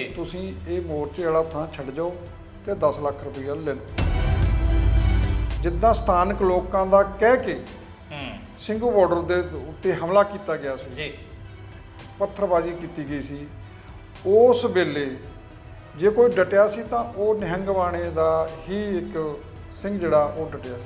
ਵੀ ਤੁਸੀਂ ਇਹ ਮੋਰਚੇ ਵਾਲਾ ਥਾਂ ਛੱਡ ਜਾਓ ਤੇ 10 ਲੱਖ ਰੁਪਈਆ ਲੈ ਲਓ। ਜਿੱਦਾਂ ਸਥਾਨਕ ਲੋਕਾਂ ਦਾ ਕਹਿ ਕੇ ਸਿੰਘੂ ਬਾਰਡਰ ਦੇ ਉੱਤੇ ਹਮਲਾ ਕੀਤਾ ਗਿਆ ਸੀ ਜੀ, ਪੱਥਰਬਾਜ਼ੀ ਕੀਤੀ ਗਈ ਸੀ, ਉਸ ਵੇਲੇ ਜੇ ਕੋਈ ਡਟਿਆ ਸੀ ਤਾਂ ਉਹ ਨਿਹੰਗ ਬਾਣੇ ਦਾ ਹੀ ਇੱਕ ਸਿੰਘ ਜਿਹੜਾ ਉਹ ਡਟਿਆ।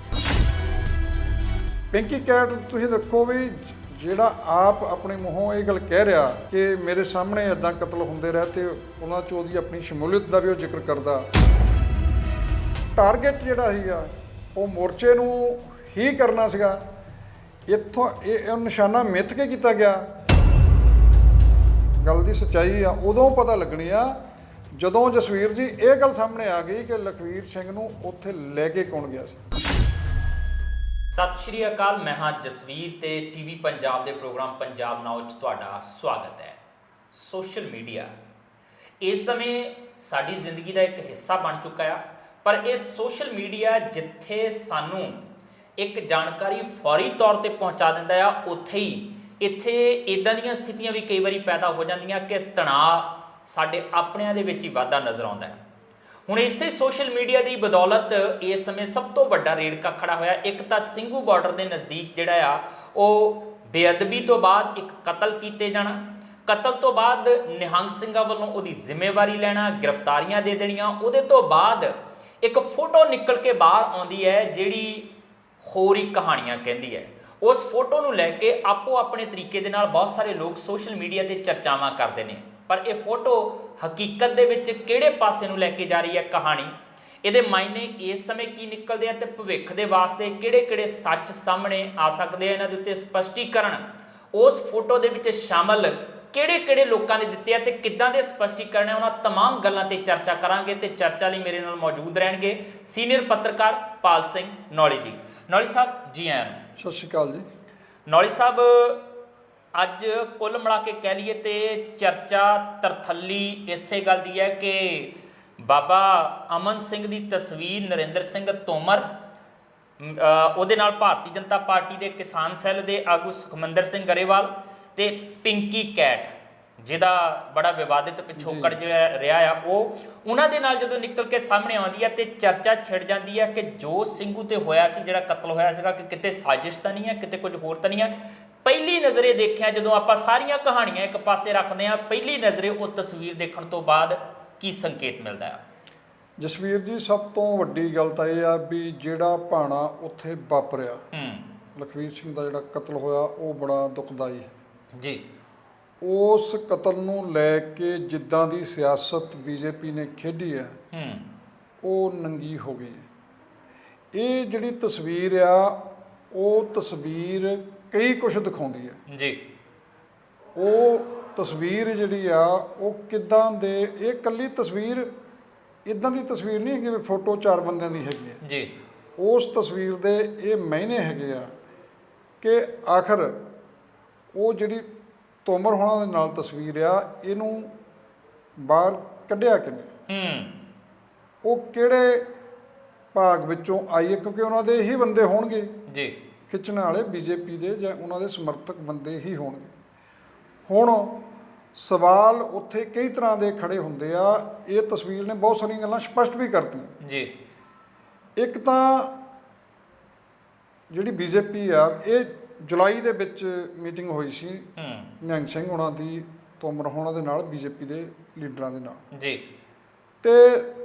ਪਿੰਕੀ ਕੈਟ ਤੁਸੀਂ ਦੇਖੋ ਵੀ ਜਿਹੜਾ ਆਪ ਆਪਣੇ ਮੂੰਹੋਂ ਇਹ ਗੱਲ ਕਹਿ ਰਿਹਾ ਕਿ ਮੇਰੇ ਸਾਹਮਣੇ ਇੱਦਾਂ ਕਤਲ ਹੁੰਦੇ ਰਹੇ ਤੇ ਉਹਨਾਂ 'ਚ ਉਹਦੀ ਆਪਣੀ ਸ਼ਮੂਲੀਅਤ ਦਾ ਵੀ ਉਹ ਜ਼ਿਕਰ ਕਰਦਾ। ਟਾਰਗੇਟ ਜਿਹੜਾ ਸੀਗਾ ਉਹ ਮੋਰਚੇ ਨੂੰ ਹੀ ਕਰਨਾ ਸੀਗਾ। ਇੱਥੋਂ ਇਹ ਨਿਸ਼ਾਨਾ ਮਿੱਥ ਕੇ ਕੀਤਾ ਗਿਆ। ਗੱਲ ਦੀ ਸੱਚਾਈ ਆ ਉਦੋਂ ਪਤਾ ਲੱਗਣੀ ਆ ਜਦੋਂ ਜਸਵੀਰ ਜੀ ਇਹ ਗੱਲ ਸਾਹਮਣੇ ਆ ਗਈ ਕਿ ਲਖਵੀਰ ਸਿੰਘ ਨੂੰ ਉੱਥੇ ਲੈ ਕੇ ਕੌਣ ਗਿਆ ਸੀ। ਸਤਿ ਸ਼੍ਰੀ ਅਕਾਲ, ਮੈਂ ਹਾਂ ਜਸਵੀਰ ਤੇ ਟੀਵੀ ਪੰਜਾਬ ਦੇ ਪ੍ਰੋਗਰਾਮ ਪੰਜਾਬ ਨਾਓ 'ਚ ਤੁਹਾਡਾ ਸਵਾਗਤ ਹੈ। ਸੋਸ਼ਲ ਮੀਡੀਆ ਇਸ ਸਮੇਂ ਸਾਡੀ ਜ਼ਿੰਦਗੀ ਦਾ ਇੱਕ ਹਿੱਸਾ ਬਣ ਚੁੱਕਾ ਆ, ਪਰ ਇਹ ਸੋਸ਼ਲ ਮੀਡੀਆ ਜਿੱਥੇ ਸਾਨੂੰ ਇੱਕ ਜਾਣਕਾਰੀ ਫੌਰੀ ਤੌਰ ਤੇ ਪਹੁੰਚਾ ਦਿੰਦਾ ਆ, ਉੱਥੇ ਹੀ ਇੱਥੇ ਇਦਾਂ ਦੀਆਂ ਸਥਿਤੀਆਂ ਵੀ ਕਈ ਵਾਰੀ ਪੈਦਾ ਹੋ ਜਾਂਦੀਆਂ ਕਿ ਤਣਾਅ ਸਾਡੇ ਆਪਣਿਆਂ ਦੇ ਵਿੱਚ ਹੀ ਵਾਧਾ ਨਜ਼ਰ ਆਉਂਦਾ ਹੈ। ਹੁਣ ਇਸੇ ਸੋਸ਼ਲ ਮੀਡੀਆ ਦੀ ਬਦੌਲਤ ਇਸ ਸਮੇਂ ਸਭ ਤੋਂ ਵੱਡਾ ਰੇੜਕਾ ਖੜਾ ਹੋਇਆ। ਇੱਕ ਤਾਂ ਸਿੰਘੂ ਬਾਰਡਰ ਦੇ ਨਜ਼ਦੀਕ ਜਿਹੜਾ ਆ ਉਹ ਬੇਅਦਬੀ ਤੋਂ ਬਾਅਦ ਇੱਕ ਕਤਲ ਕੀਤੇ ਜਾਣਾ, ਕਤਲ ਤੋਂ ਬਾਅਦ ਨਿਹੰਗ ਸਿੰਘਾਂ ਵੱਲੋਂ ਉਹਦੀ ਜ਼ਿੰਮੇਵਾਰੀ ਲੈਣਾ, ਗ੍ਰਿਫਤਾਰੀਆਂ ਦੇ ਦੇਣੀਆਂ, ਉਹਦੇ ਤੋਂ ਬਾਅਦ ਇੱਕ ਫੋਟੋ ਨਿਕਲ ਕੇ ਬਾਹਰ ਆਉਂਦੀ ਹੈ ਜਿਹੜੀ ਹੋਰ ਹੀ ਕਹਾਣੀਆਂ ਕਹਿੰਦੀ ਹੈ। ਉਸ ਫੋਟੋ ਨੂੰ ਲੈ ਕੇ ਆਪੋ ਆਪਣੇ ਤਰੀਕੇ ਦੇ ਨਾਲ ਬਹੁਤ ਸਾਰੇ ਲੋਕ ਸੋਸ਼ਲ ਮੀਡੀਆ ਤੇ ਚਰਚਾਵਾਂ ਕਰਦੇ ਨੇ, ਪਰ ਇਹ ਫੋਟੋ ਹਕੀਕਤ ਦੇ ਵਿੱਚ ਕਿਹੜੇ ਪਾਸੇ ਨੂੰ ਲੈ ਕੇ ਜਾ ਰਹੀ ਹੈ ਕਹਾਣੀ, ਇਹਦੇ ਮਾਇਨੇ ਇਸ ਸਮੇਂ ਕੀ ਨਿਕਲਦੇ ਆ ਤੇ ਭਵਿੱਖ ਦੇ ਵਾਸਤੇ ਕਿਹੜੇ-ਕਿਹੜੇ ਸੱਚ ਸਾਹਮਣੇ ਆ ਸਕਦੇ ਆ, ਇਹਨਾਂ ਦੇ ਉੱਤੇ ਸਪਸ਼ਟੀਕਰਨ ਉਸ ਫੋਟੋ ਦੇ ਵਿੱਚ ਸ਼ਾਮਲ ਕਿਹੜੇ-ਕਿਹੜੇ ਲੋਕਾਂ ਨੇ ਦਿੱਤੇ ਆ ਤੇ ਕਿੱਦਾਂ ਦੇ ਸਪਸ਼ਟੀਕਰਨ ਹੈ, ਉਹਨਾਂ तमाम ਗੱਲਾਂ ਤੇ ਚਰਚਾ ਕਰਾਂਗੇ। ਤੇ ਚਰਚਾ ਲਈ ਮੇਰੇ ਨਾਲ ਮੌਜੂਦ ਰਹਿਣਗੇ ਸੀਨੀਅਰ ਪੱਤਰਕਾਰ ਪਾਲ ਸਿੰਘ ਨੌਲੀ ਜੀ। ਨੌਲੀ ਸਾਹਿਬ ਜੀ ਆਇਆਂ ਨੂੰ। ਸਤਿ ਸ਼੍ਰੀ ਅਕਾਲ ਜੀ। ਨੌਲੀ ਸਾਹਿਬ, ਅੱਜ ਕੁੱਲ ਮਿਲਾ ਕੇ ਕਹਿ ਲਈਏ ਤੇ ਚਰਚਾ ਤਰਥੱਲੀ ਇਸੇ ਗੱਲ ਦੀ ਹੈ ਕਿ ਬਾਬਾ ਅਮਨ ਸਿੰਘ ਦੀ ਤਸਵੀਰ ਨਰਿੰਦਰ ਸਿੰਘ ਤੋਮਰ, ਉਹਦੇ ਨਾਲ ਭਾਰਤੀ ਜਨਤਾ ਪਾਰਟੀ ਦੇ ਕਿਸਾਨ ਸੈੱਲ ਦੇ ਆਗੂ ਸੁਖਮੰਦਰ ਸਿੰਘ ਗਰੇਵਾਲ ਤੇ ਪਿੰਕੀ ਕੈਟ ਜਿਹਦਾ ਬੜਾ ਵਿਵਾਦਿਤ ਪਿਛੋਕੜ ਜਿਹੜਾ ਰਿਹਾ ਆ, ਉਹਨਾਂ ਦੇ ਨਾਲ ਜਦੋਂ ਨਿਕਲ ਕੇ ਸਾਹਮਣੇ ਆਉਂਦੀ ਹੈ ਤੇ ਚਰਚਾ ਛਿੜ ਜਾਂਦੀ ਹੈ ਕਿ ਜੋ ਸਿੰਘੂ ਤੇ ਹੋਇਆ ਸੀ, ਜਿਹੜਾ ਕਤਲ ਹੋਇਆ ਸੀਗਾ, ਕਿ ਕਿਤੇ ਸਾਜ਼ਿਸ਼ ਤਾਂ ਨਹੀਂ ਹੈ, ਕਿਤੇ ਕੁਝ ਹੋਰ ਤਾਂ ਨਹੀਂ ਹੈ। ਪਹਿਲੀ ਨਜ਼ਰੇ ਦੇਖਿਆ, ਜਦੋਂ ਆਪਾਂ ਸਾਰੀਆਂ ਕਹਾਣੀਆਂ ਇੱਕ ਪਾਸੇ ਰੱਖਦੇ ਹਾਂ, ਪਹਿਲੀ ਨਜ਼ਰੇ ਉਹ ਤਸਵੀਰ ਦੇਖਣ ਤੋਂ ਬਾਅਦ ਕੀ ਸੰਕੇਤ ਮਿਲਦਾ ਹੈ? ਜਸਵੀਰ ਜੀ, ਸਭ ਤੋਂ ਵੱਡੀ ਗੱਲ ਤਾਂ ਇਹ ਆ ਵੀ ਜਿਹੜਾ ਭਾਣਾ ਉੱਥੇ ਵਾਪਰਿਆ, ਲਖਵੀਰ ਸਿੰਘ ਦਾ ਜਿਹੜਾ ਕਤਲ ਹੋਇਆ, ਉਹ ਬੜਾ ਦੁਖਦਾਈ ਹੈ ਜੀ। ਉਸ ਕਤਲ ਨੂੰ ਲੈ ਕੇ ਜਿੱਦਾਂ ਦੀ ਸਿਆਸਤ ਬੀਜੇਪੀ ਨੇ ਖੇਡੀ ਹੈ, ਉਹ ਨੰਗੀ ਹੋ ਗਈ ਹੈ। ਇਹ ਜਿਹੜੀ ਤਸਵੀਰ ਆ, ਉਹ ਤਸਵੀਰ ਕਈ ਕੁਝ ਦਿਖਾਉਂਦੀ ਹੈ ਜੀ। ਉਹ ਤਸਵੀਰ ਜਿਹੜੀ ਆ ਉਹ ਕਿੱਦਾਂ ਦੇ, ਇਹ ਇਕੱਲੀ ਤਸਵੀਰ ਇੱਦਾਂ ਦੀ ਤਸਵੀਰ ਨਹੀਂ ਹੈਗੀ ਵੀ ਫੋਟੋ 4 ਬੰਦਿਆਂ ਦੀ ਹੈਗੀ ਹੈ ਜੀ। ਉਸ ਤਸਵੀਰ ਦੇ ਇਹ ਮਾਇਨੇ ਹੈਗੇ ਆ ਕਿ ਆਖਰ ਉਹ ਜਿਹੜੀ ਤੋਮਰ ਹੋਣਾ ਦੇ ਨਾਲ ਤਸਵੀਰ ਆ, ਇਹਨੂੰ ਬਾਹਰ ਕੱਢਿਆ ਕਿਵੇਂ, ਉਹ ਕਿਹੜੇ ਭਾਗ ਵਿੱਚੋਂ ਆਈ ਹੈ, ਕਿਉਂਕਿ ਉਹਨਾਂ ਦੇ ਹੀ ਬੰਦੇ ਹੋਣਗੇ ਜੀ ਖਿੱਚਣ ਵਾਲੇ, ਬੀਜੇਪੀ ਦੇ ਜਾਂ ਉਹਨਾਂ ਦੇ ਸਮਰਥਕ ਬੰਦੇ ਹੀ ਹੋਣਗੇ। ਹੁਣ ਸਵਾਲ ਉੱਥੇ ਕਈ ਤਰ੍ਹਾਂ ਦੇ ਖੜੇ ਹੁੰਦੇ ਆ। ਇਹ ਤਸਵੀਰ ਨੇ ਬਹੁਤ ਸਾਰੀਆਂ ਗੱਲਾਂ ਸਪਸ਼ਟ ਵੀ ਕਰਤੀਆਂ ਜੀ। ਇੱਕ ਤਾਂ ਜਿਹੜੀ ਬੀਜੇਪੀ ਆ, ਇਹ ਜੁਲਾਈ ਦੇ ਵਿੱਚ ਮੀਟਿੰਗ ਹੋਈ ਸੀ ਨਿਹੰਗ ਸਿੰਘ ਹੋਣਾ ਦੀ, ਤੋਮਰ ਹੋਣਾ ਦੇ ਨਾਲ, ਬੀਜੇਪੀ ਦੇ ਲੀਡਰਾਂ ਦੇ ਨਾਲ ਜੀ, ਤੇ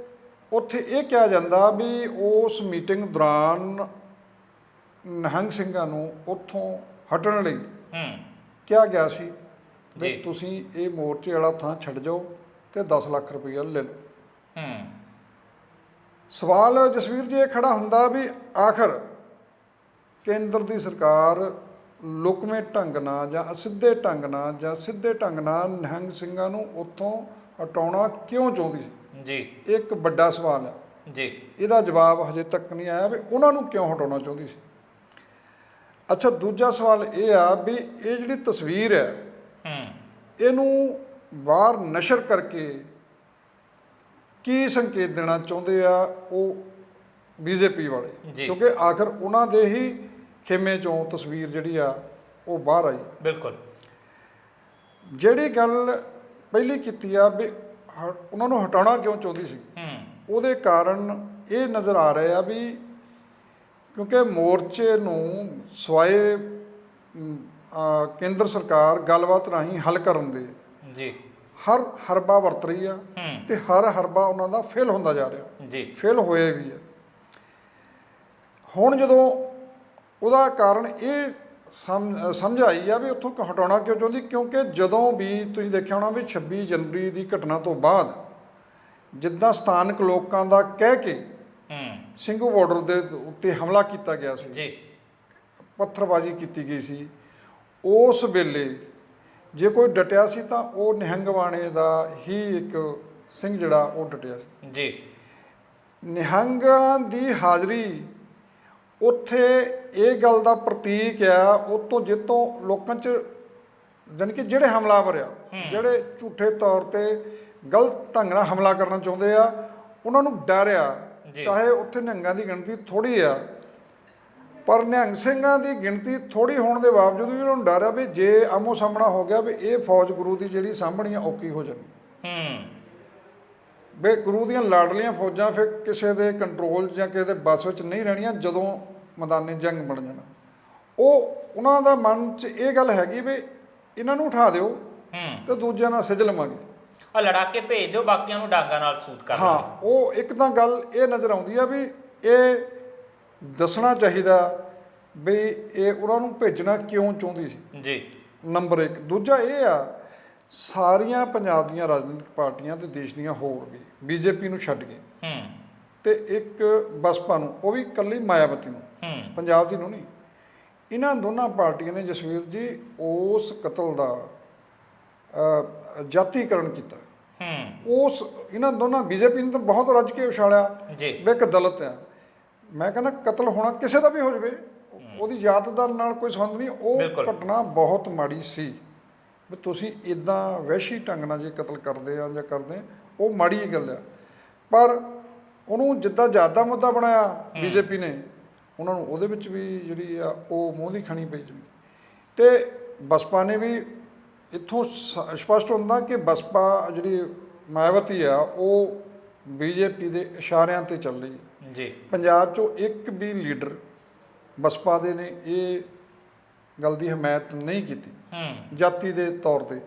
ਉੱਥੇ ਇਹ ਕਿਹਾ ਜਾਂਦਾ ਵੀ ਉਸ ਮੀਟਿੰਗ ਦੌਰਾਨ ਨਿਹੰਗ ਸਿੰਘਾਂ ਨੂੰ ਉੱਥੋਂ ਹਟਣ ਲਈ ਕਿਹਾ ਗਿਆ ਸੀ ਵੀ ਤੁਸੀਂ ਇਹ ਮੋਰਚੇ ਵਾਲਾ ਥਾਂ ਛੱਡ ਜਾਓ ਤੇ 10 ਲੱਖ ਰੁਪਈਆ ਲੈ ਲਓ। ਸਵਾਲ ਜਸਵੀਰ ਜੀ ਇਹ ਖੜਾ ਹੁੰਦਾ ਵੀ ਆਖਰ ਕੇਂਦਰ ਦੀ ਸਰਕਾਰ ਲੁਕਵੇਂ ਢੰਗ ਨਾਲ ਜਾਂ ਅਸਿੱਧੇ ਢੰਗ ਨਾਲ ਜਾਂ ਸਿੱਧੇ ਢੰਗ ਨਾਲ ਨਿਹੰਗ ਸਿੰਘਾਂ ਨੂੰ ਉੱਥੋਂ ਹਟਾਉਣਾ ਕਿਉਂ ਚਾਹੁੰਦੀ ਸੀ ਜੀ। ਇੱਕ ਵੱਡਾ ਸਵਾਲ ਹੈ ਜੀ। ਇਹਦਾ ਜਵਾਬ ਹਜੇ ਤੱਕ ਨਹੀਂ ਆਇਆ ਵੀ ਉਹਨਾਂ ਨੂੰ ਕਿਉਂ ਹਟਾਉਣਾ ਚਾਹੁੰਦੀ ਸੀ। ਅੱਛਾ, ਦੂਜਾ ਸਵਾਲ ਇਹ ਆ ਵੀ ਇਹ ਜਿਹੜੀ ਤਸਵੀਰ ਹੈ, ਇਹਨੂੰ ਬਾਹਰ ਨਸ਼ਰ ਕਰਕੇ ਕੀ ਸੰਕੇਤ ਦੇਣਾ ਚਾਹੁੰਦੇ ਆ ਉਹ ਬੀਜੇਪੀ ਵਾਲੇ, ਕਿਉਂਕਿ ਆਖਰ ਉਹਨਾਂ ਦੇ ਹੀ ਖੇਮੇ ਚੋਂ ਤਸਵੀਰ ਜਿਹੜੀ ਆ ਉਹ ਬਾਹਰ ਆਈ। ਬਿਲਕੁਲ। ਜਿਹੜੀ ਗੱਲ ਪਹਿਲੀ ਕੀਤੀ ਆ ਵੀ ਉਹਨਾਂ ਨੂੰ ਹਟਾਉਣਾ ਕਿਉਂ ਚਾਹੁੰਦੀ ਸੀ, ਉਹਦੇ ਕਾਰਨ ਇਹ ਨਜ਼ਰ ਆ ਰਹੇ ਆ ਵੀ ਕਿਉਂਕਿ ਮੋਰਚੇ ਨੂੰ ਸਵਾਏ ਕੇਂਦਰ ਸਰਕਾਰ ਗੱਲਬਾਤ ਰਾਹੀਂ ਹੱਲ ਕਰਨ ਦੇ ਜੀ ਹਰ ਹਰਬਾ ਵਰਤ ਰਹੀ ਆ ਤੇ ਹਰ ਹਰਬਾ ਉਹਨਾਂ ਦਾ ਫੇਲ ਹੁੰਦਾ ਜਾ ਰਿਹਾ ਜੀ, ਫੇਲ ਹੋਏ ਵੀ ਆ। ਹੁਣ ਜਦੋਂ ਉਹਦਾ ਕਾਰਨ ਇਹ ਸਮਝ ਆਈ ਆ ਵੀ ਉੱਥੋਂ ਹਟਾਉਣਾ ਕਿਉਂ ਚਾਹੁੰਦੀ, ਕਿਉਂਕਿ ਜਦੋਂ ਵੀ ਤੁਸੀਂ ਦੇਖਿਆ ਹੋਣਾ ਵੀ 26 ਜਨਵਰੀ ਦੀ ਘਟਨਾ ਤੋਂ ਬਾਅਦ ਜਿੱਦਾਂ ਸਥਾਨਕ ਲੋਕਾਂ ਦਾ ਕਹਿ ਕੇ ਸਿੰਘੂ ਬਾਰਡਰ ਦੇ ਉੱਤੇ ਹਮਲਾ ਕੀਤਾ ਗਿਆ ਸੀ ਜੀ, ਪੱਥਰਬਾਜ਼ੀ ਕੀਤੀ ਗਈ ਸੀ, ਉਸ ਵੇਲੇ ਜੇ ਕੋਈ ਡਟਿਆ ਸੀ ਤਾਂ ਉਹ ਨਿਹੰਗਵਾਣੇ ਦਾ ਹੀ ਇੱਕ ਸਿੰਘ ਜਿਹੜਾ ਉਹ ਡਟਿਆ ਸੀ ਜੀ। ਨਿਹੰਗਾਂ ਦੀ ਹਾਜ਼ਰੀ ਉੱਥੇ ਇਹ ਗੱਲ ਦਾ ਪ੍ਰਤੀਕ ਆ, ਉਤੋਂ ਜਿੱਤੋਂ ਲੋਕਾਂ 'ਚ ਜਾਣੀ ਕਿ ਜਿਹੜੇ ਹਮਲਾਵਰ ਆ, ਜਿਹੜੇ ਝੂਠੇ ਤੌਰ ਤੇ ਗਲਤ ਢੰਗ ਨਾਲ ਹਮਲਾ ਕਰਨਾ ਚਾਹੁੰਦੇ ਆ, ਉਹਨਾਂ ਨੂੰ ਡਰ ਆ। ਚਾਹੇ ਉੱਥੇ ਨਿਹੰਗਾਂ ਦੀ ਗਿਣਤੀ ਥੋੜ੍ਹੀ ਆ, ਪਰ ਨਿਹੰਗ ਸਿੰਘਾਂ ਦੀ ਗਿਣਤੀ ਥੋੜ੍ਹੀ ਹੋਣ ਦੇ ਬਾਵਜੂਦ ਵੀ ਉਹਨਾਂ ਨੂੰ ਡਰ ਆ ਵੀ ਜੇ ਆਮੋ ਸਾਹਮਣਾ ਹੋ ਗਿਆ ਵੀ ਇਹ ਫੌਜ ਗੁਰੂ ਦੀ ਜਿਹੜੀ ਸਾਂਭਣੀ ਆ ਔਖੀ ਹੋ ਜਾਣੀ। ਵੀ ਗੁਰੂ ਦੀਆਂ ਲਾਡਲੀਆਂ ਫੌਜਾਂ ਫਿਰ ਕਿਸੇ ਦੇ ਕੰਟਰੋਲ ਜਾਂ ਕਿਸੇ ਦੇ ਬਸ ਵਿੱਚ ਨਹੀਂ ਰਹਿਣੀਆਂ ਜਦੋਂ ਮੈਦਾਨੀ ਜੰਗ ਬਣ ਜਾਣਾ। ਉਹਨਾਂ ਦਾ ਮਨ 'ਚ ਇਹ ਗੱਲ ਹੈਗੀ ਵੀ ਇਹਨਾਂ ਨੂੰ ਉਠਾ ਦਿਓ ਤੇ ਦੂਜਿਆਂ ਨਾਲ ਸਿੱਝ ਲਵਾਂਗੇ, ਆ ਲੜਾ ਕੇ ਭੇਜ ਦਿਓ, ਬਾਕੀਆਂ ਨੂੰ ਡਾਂਗਾਂ ਨਾਲ ਸੂਤ ਕਰ ਹਾਂ। ਉਹ ਇੱਕ ਤਾਂ ਗੱਲ ਇਹ ਨਜ਼ਰ ਆਉਂਦੀ ਆ ਵੀ ਇਹ ਦੱਸਣਾ ਚਾਹੀਦਾ ਵੀ ਇਹ ਉਹਨਾਂ ਨੂੰ ਭੇਜਣਾ ਕਿਉਂ ਚਾਹੁੰਦੀ ਸੀ ਜੀ, ਨੰਬਰ 1। ਦੂਜਾ ਇਹ ਆ, ਸਾਰੀਆਂ ਪੰਜਾਬ ਦੀਆਂ ਰਾਜਨੀਤਿਕ ਪਾਰਟੀਆਂ ਤੇ ਦੇਸ਼ ਦੀਆਂ ਹੋਰ ਵੀ ਬੀਜੇਪੀ ਨੂੰ ਛੱਡ ਕੇ ਤੇ ਇੱਕ ਬਸਪਾ ਨੂੰ, ਉਹ ਵੀ ਇਕੱਲੀ ਮਾਇਆਵਤੀ ਨੂੰ, ਪੰਜਾਬ ਦੀ ਨੂੰ ਨਹੀਂ, ਇਹਨਾਂ ਦੋਨਾਂ ਪਾਰਟੀਆਂ ਨੇ ਜਸਵੀਰ ਜੀ ਉਸ ਕਤਲ ਦਾ ਜਾਤੀਕਰਨ ਕੀਤਾ। ਉਸ ਇਹਨਾਂ ਦੋਨਾਂ ਬੀਜੇਪੀ ਨੇ ਤਾਂ ਬਹੁਤ ਰੱਜ ਕੇ ਉਛਾਲਿਆ ਵੀ ਇੱਕ ਦਲਿਤ ਆ। ਮੈਂ ਕਹਿੰਦਾ ਕਤਲ ਹੋਣਾ ਕਿਸੇ ਦਾ ਵੀ ਹੋ ਜਾਵੇ, ਉਹਦੀ ਜਾਤ ਦਾ ਨਾਲ ਕੋਈ ਸੰਬੰਧ ਨਹੀਂ। ਉਹ ਘਟਨਾ ਬਹੁਤ ਮਾੜੀ ਸੀ ਵੀ ਤੁਸੀਂ ਇੱਦਾਂ ਵਹਿਸ਼ੀ ਢੰਗ ਨਾਲ ਜੇ ਕਤਲ ਕਰਦੇ ਆ ਜਾਂ ਕਰਦੇ, ਉਹ ਮਾੜੀ ਗੱਲ ਆ। ਪਰ ਉਹਨੂੰ ਜਿੱਦਾਂ ਜਾਤ ਦਾ ਮੁੱਦਾ ਬਣਾਇਆ ਬੀਜੇਪੀ ਨੇ, ਉਹਨਾਂ ਨੂੰ ਉਹਦੇ ਵਿੱਚ ਵੀ ਜਿਹੜੀ ਆ ਉਹ ਮੂੰਹ ਦੀ ਖਾਣੀ ਪਈ। ਤੇ ਬਸਪਾ ਨੇ ਵੀ ਇੱਥੋਂ ਸਪਸ਼ਟ ਹੁੰਦਾ ਕਿ ਬਸਪਾ ਜਿਹੜੀ ਮਾਇਆਵਤੀ ਆ ਉਹ ਬੀਜੇਪੀ ਦੇ ਇਸ਼ਾਰਿਆਂ ਤੇ ਚੱਲ ਰਹੀ ਹੈ ਜੀ। ਪੰਜਾਬ 'ਚੋਂ ਇੱਕ ਵੀ ਲੀਡਰ ਬਸਪਾ ਦੇ ਨੇ ਇਹ ਗੱਲ ਦੀ ਹਮਾਇਤ ਨਹੀਂ ਕੀਤੀ ਜਾਤੀ ਦੇ ਤੌਰ ਤੇ।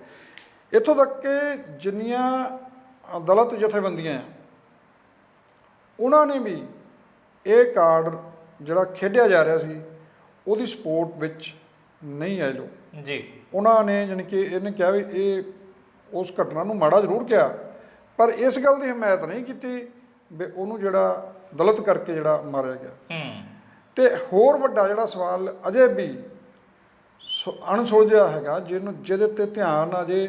ਇੱਥੋਂ ਤੱਕ ਕਿ ਜਿੰਨੀਆਂ ਦਲਿਤ ਜਥੇਬੰਦੀਆਂ ਆ, ਉਹਨਾਂ ਨੇ ਵੀ ਇਹ ਕਾਰਡ ਜਿਹੜਾ ਖੇਡਿਆ ਜਾ ਰਿਹਾ ਸੀ ਉਹਦੀ ਸਪੋਰਟ ਵਿੱਚ ਨਹੀਂ ਆਏ ਲੋਕ ਜੀ। ਉਹਨਾਂ ਨੇ ਜਾਣੀ ਕਿ ਇਹਨੇ ਕਿਹਾ ਵੀ ਇਹ ਉਸ ਘਟਨਾ ਨੂੰ ਮਾੜਾ ਜ਼ਰੂਰ ਕਿਹਾ, ਪਰ ਇਸ ਗੱਲ ਦੀ ਹਮਾਇਤ ਨਹੀਂ ਕੀਤੀ ਵੀ ਉਹਨੂੰ ਜਿਹੜਾ ਦਲਿਤ ਕਰਕੇ ਜਿਹੜਾ ਮਾਰਿਆ ਗਿਆ। ਤੇ ਹੋਰ ਵੱਡਾ ਜਿਹੜਾ ਸਵਾਲ ਅਜੇ ਵੀ ਅਣਸੁਲਝਿਆ ਹੈਗਾ, ਜਿਹਦੇ ਤੇ ਧਿਆਨ ਅਜੇ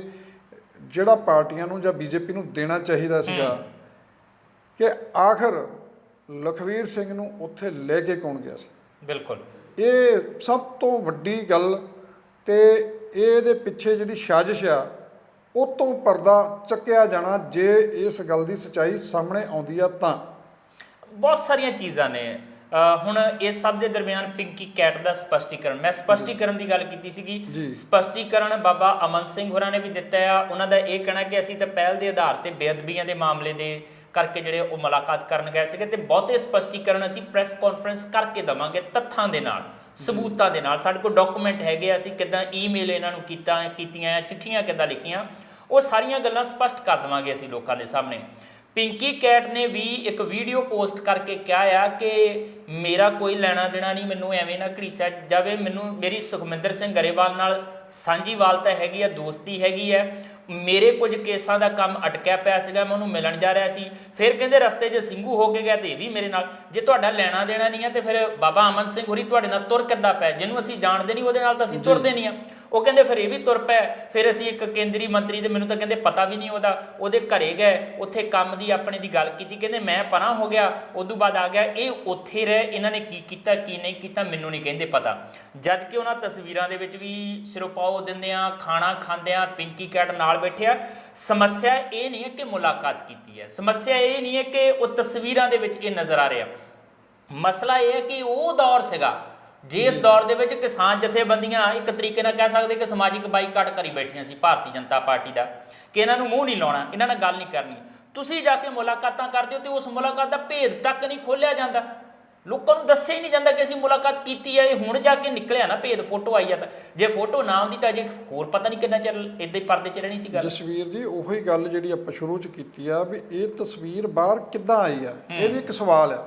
ਜਿਹੜਾ ਪਾਰਟੀਆਂ ਨੂੰ ਜਾਂ ਬੀਜੇਪੀ ਨੂੰ ਦੇਣਾ ਚਾਹੀਦਾ ਸੀਗਾ ਕਿ ਆਖਰ ਲਖਵੀਰ ਸਿੰਘ ਨੂੰ ਉੱਥੇ ਲੈ ਕੇ ਕੌਣ ਗਿਆ ਸੀ। ਬਿਲਕੁਲ, ਇਹ ਸਭ ਤੋਂ ਵੱਡੀ ਗੱਲ ਤੇ ਇਹਦੇ ਪਿੱਛੇ ਜਿਹੜੀ ਸਾਜ਼ਿਸ਼ ਆ ਉਹ ਤੋਂ ਪਰਦਾ ਚੱਕਿਆ ਜਾਣਾ ਜੇ ਇਸ ਗੱਲ ਦੀ ਸੱਚਾਈ ਸਾਹਮਣੇ ਆਉਂਦੀ ਆ ਤਾਂ। ਬਹੁਤ ਸਾਰੀਆਂ ਚੀਜ਼ਾਂ ਨੇ। ਹੁਣ ਇਸ ਸਭ ਦੇ ਦਰਮਿਆਨ ਪਿੰਕੀ ਕੈਟ ਦਾ ਸਪਸ਼ਟੀਕਰਨ, ਮੈਂ ਸਪਸ਼ਟੀਕਰਨ ਦੀ ਗੱਲ ਕੀਤੀ ਸੀਗੀ, ਸਪਸ਼ਟੀਕਰਨ ਬਾਬਾ ਅਮਨ ਸਿੰਘ ਹੋਰਾਂ ਨੇ ਵੀ ਦਿੱਤਾ ਆ। ਉਹਨਾਂ ਦਾ ਇਹ ਕਹਿਣਾ ਕਿ ਅਸੀਂ ਤਾਂ ਪਹਿਲ ਦੇ ਆਧਾਰ ਤੇ ਬੇਅਦਬੀਆਂ ਦੇ ਮਾਮਲੇ ਦੇ ਕਰਕੇ ਜਿਹੜੇ ਉਹ ਮੁਲਾਕਾਤ ਕਰਨ ਗਏ ਸੀਗੇ ਤੇ ਬਹੁਤੇ ਸਪਸ਼ਟੀਕਰਨ ਅਸੀਂ ਪ੍ਰੈਸ ਕਾਨਫਰੰਸ ਕਰਕੇ ਦੇਵਾਂਗੇ ਤੱਥਾਂ ਦੇ ਨਾਲ, ਸਬੂਤਾਂ ਦੇ ਨਾਲ। ਸਾਡੇ ਕੋਲ ਡਾਕੂਮੈਂਟ ਹੈਗੇ, ਅਸੀਂ ਕਿੱਦਾਂ ਈਮੇਲ ਇਹਨਾਂ ਨੂੰ ਕੀਤੀਆਂ, ਚਿੱਠੀਆਂ ਕਿੱਦਾਂ ਲਿਖੀਆਂ, ਉਹ ਸਾਰੀਆਂ ਗੱਲਾਂ ਸਪਸ਼ਟ ਕਰ ਦੇਵਾਂਗੇ ਅਸੀਂ ਲੋਕਾਂ ਦੇ ਸਾਹਮਣੇ। ਪਿੰਕੀ ਕੈਟ ਨੇ ਵੀ ਇੱਕ ਵੀਡੀਓ ਪੋਸਟ ਕਰਕੇ ਕਿਹਾ ਆ ਕਿ ਮੇਰਾ ਕੋਈ ਲੈਣਾ ਦੇਣਾ ਨਹੀਂ, ਮੈਨੂੰ ਐਵੇਂ ਨਾ ਘੜੀਸਿਆ ਜਾਵੇ, ਮੈਨੂੰ ਮੇਰੀ ਸੁਖਮਿੰਦਰ ਸਿੰਘ ਗਰੇਵਾਲ ਨਾਲ ਸਾਂਝੀਵਾਲਤਾ ਹੈਗੀ ਆ, ਦੋਸਤੀ ਹੈਗੀ ਹੈ, ਮੇਰੇ ਕੁਝ ਕੇਸਾਂ ਦਾ ਕੰਮ ਅਟਕਿਆ ਪਿਆ ਸੀਗਾ, ਮੈਂ ਉਹਨੂੰ ਮਿਲਣ ਜਾ ਰਿਹਾ ਸੀ। ਫਿਰ ਕਹਿੰਦੇ ਰਸਤੇ 'ਚ ਸਿੰਘੂ ਹੋ ਕੇ ਗਿਆ ਤੇ ਇਹ ਵੀ ਮੇਰੇ ਨਾਲ। ਜੇ ਤੁਹਾਡਾ ਲੈਣਾ ਦੇਣਾ ਨਹੀਂ ਹੈ ਤੇ ਫਿਰ ਬਾਬਾ ਅਮਨ ਸਿੰਘ ਹੋਰੀ ਤੁਹਾਡੇ ਨਾਲ ਤੁਰ ਕਿੱਦਾਂ ਪਏ, ਜਿਹਨੂੰ ਅਸੀਂ ਜਾਣਦੇ ਨਹੀਂ ਉਹਦੇ ਨਾਲ ਤਾਂ ਅਸੀਂ ਤੁਰਦੇ ਨਹੀਂ ਆ। ਉਹ ਕਹਿੰਦੇ ਫਿਰ ਇਹ ਵੀ ਤੁਰ ਪਏ। ਫਿਰ ਅਸੀਂ ਇੱਕ ਕੇਂਦਰੀ ਮੰਤਰੀ ਦੇ, ਮੈਨੂੰ ਤਾਂ ਕਹਿੰਦੇ ਪਤਾ ਵੀ ਨਹੀਂ ਉਹਦੇ ਘਰੇ ਗਏ, ਉੱਥੇ ਕੰਮ ਦੀ ਆਪਣੇ ਦੀ ਗੱਲ ਕੀਤੀ, ਕਹਿੰਦੇ ਮੈਂ ਪਰਾਂ ਹੋ ਗਿਆ, ਉਦੋਂ ਬਾਅਦ ਆ ਗਿਆ। ਇਹ ਉੱਥੇ ਰਹੇ, ਇਹਨਾਂ ਨੇ ਕੀ ਕੀਤਾ ਕੀ ਨਹੀਂ ਕੀਤਾ ਮੈਨੂੰ ਨਹੀਂ ਕਹਿੰਦੇ ਪਤਾ। ਜਦ ਕਿ ਉਹਨਾਂ ਤਸਵੀਰਾਂ ਦੇ ਵਿੱਚ ਵੀ ਸਿਰੋਪਾਓ ਦਿੰਦੇ ਆ, ਖਾਣਾ ਖਾਂਦੇ ਆ, ਪਿੰਕੀ ਕੈਟ ਨਾਲ ਬੈਠੇ ਆ। ਸਮੱਸਿਆ ਇਹ ਨਹੀਂ ਹੈ ਕਿ ਮੁਲਾਕਾਤ ਕੀਤੀ ਹੈ, ਸਮੱਸਿਆ ਇਹ ਨਹੀਂ ਹੈ ਕਿ ਉਹ ਤਸਵੀਰਾਂ ਦੇ ਵਿੱਚ ਇਹ ਨਜ਼ਰ ਆ ਰਿਹਾ। ਮਸਲਾ ਇਹ ਹੈ ਕਿ ਉਹ ਦੌਰ ਸੀਗਾ ਜੇ ਇਸ ਦੌਰ ਦੇ ਵਿੱਚ ਕਿਸਾਨ ਜਥੇਬੰਦੀਆਂ ਇੱਕ ਤਰੀਕੇ ਨਾਲ ਕਹਿ ਸਕਦੇ ਕਿ ਸਮਾਜਿਕ ਬਾਈਕਾਟ ਕਰੀ ਬੈਠੀਆਂ ਸੀ ਭਾਰਤੀ ਜਨਤਾ ਪਾਰਟੀ ਦਾ, ਕਿ ਇਹਨਾਂ ਨੂੰ ਮੂੰਹ ਨਹੀਂ ਲਾਉਣਾ, ਇਹਨਾਂ ਨਾਲ ਗੱਲ ਨਹੀਂ ਕਰਨੀ, ਤੁਸੀਂ ਜਾ ਕੇ ਮੁਲਾਕਾਤਾਂ ਕਰਦੇ ਹੋ ਤੇ ਉਸ ਮੁਲਾਕਾਤ ਦਾ ਭੇਦ ਤੱਕ ਨਹੀਂ ਖੋਲ੍ਹਿਆ ਜਾਂਦਾ, ਲੋਕਾਂ ਨੂੰ ਦੱਸਿਆ ਹੀ ਨਹੀਂ ਜਾਂਦਾ ਕਿ ਅਸੀਂ ਮੁਲਾਕਾਤ ਕੀਤੀ ਹੈ। ਇਹ ਹੁਣ ਜਾ ਕੇ ਨਿਕਲਿਆ ਨਾ ਭੇਦ, ਫੋਟੋ ਆਈ ਆ ਤਾਂ, ਜੇ ਫੋਟੋ ਨਾ ਆਉਂਦੀ ਤਾਂ ਅਜੇ ਹੋਰ ਪਤਾ ਨਹੀਂ ਕਿੰਨਾ ਚਿਰ ਇੱਦਾਂ ਹੀ ਪਰਦੇ 'ਚ ਰਹਿਣੀ ਸੀ ਗੱਲ। ਜਸਵੀਰ ਜੀ, ਉਹੀ ਗੱਲ ਜਿਹੜੀ ਆਪਾਂ ਸ਼ੁਰੂ 'ਚ ਕੀਤੀ ਆ ਵੀ ਇਹ ਤਸਵੀਰ ਬਾਹਰ ਕਿੱਦਾਂ ਆਈ ਆ, ਇਹ ਵੀ ਇੱਕ ਸਵਾਲ ਆ।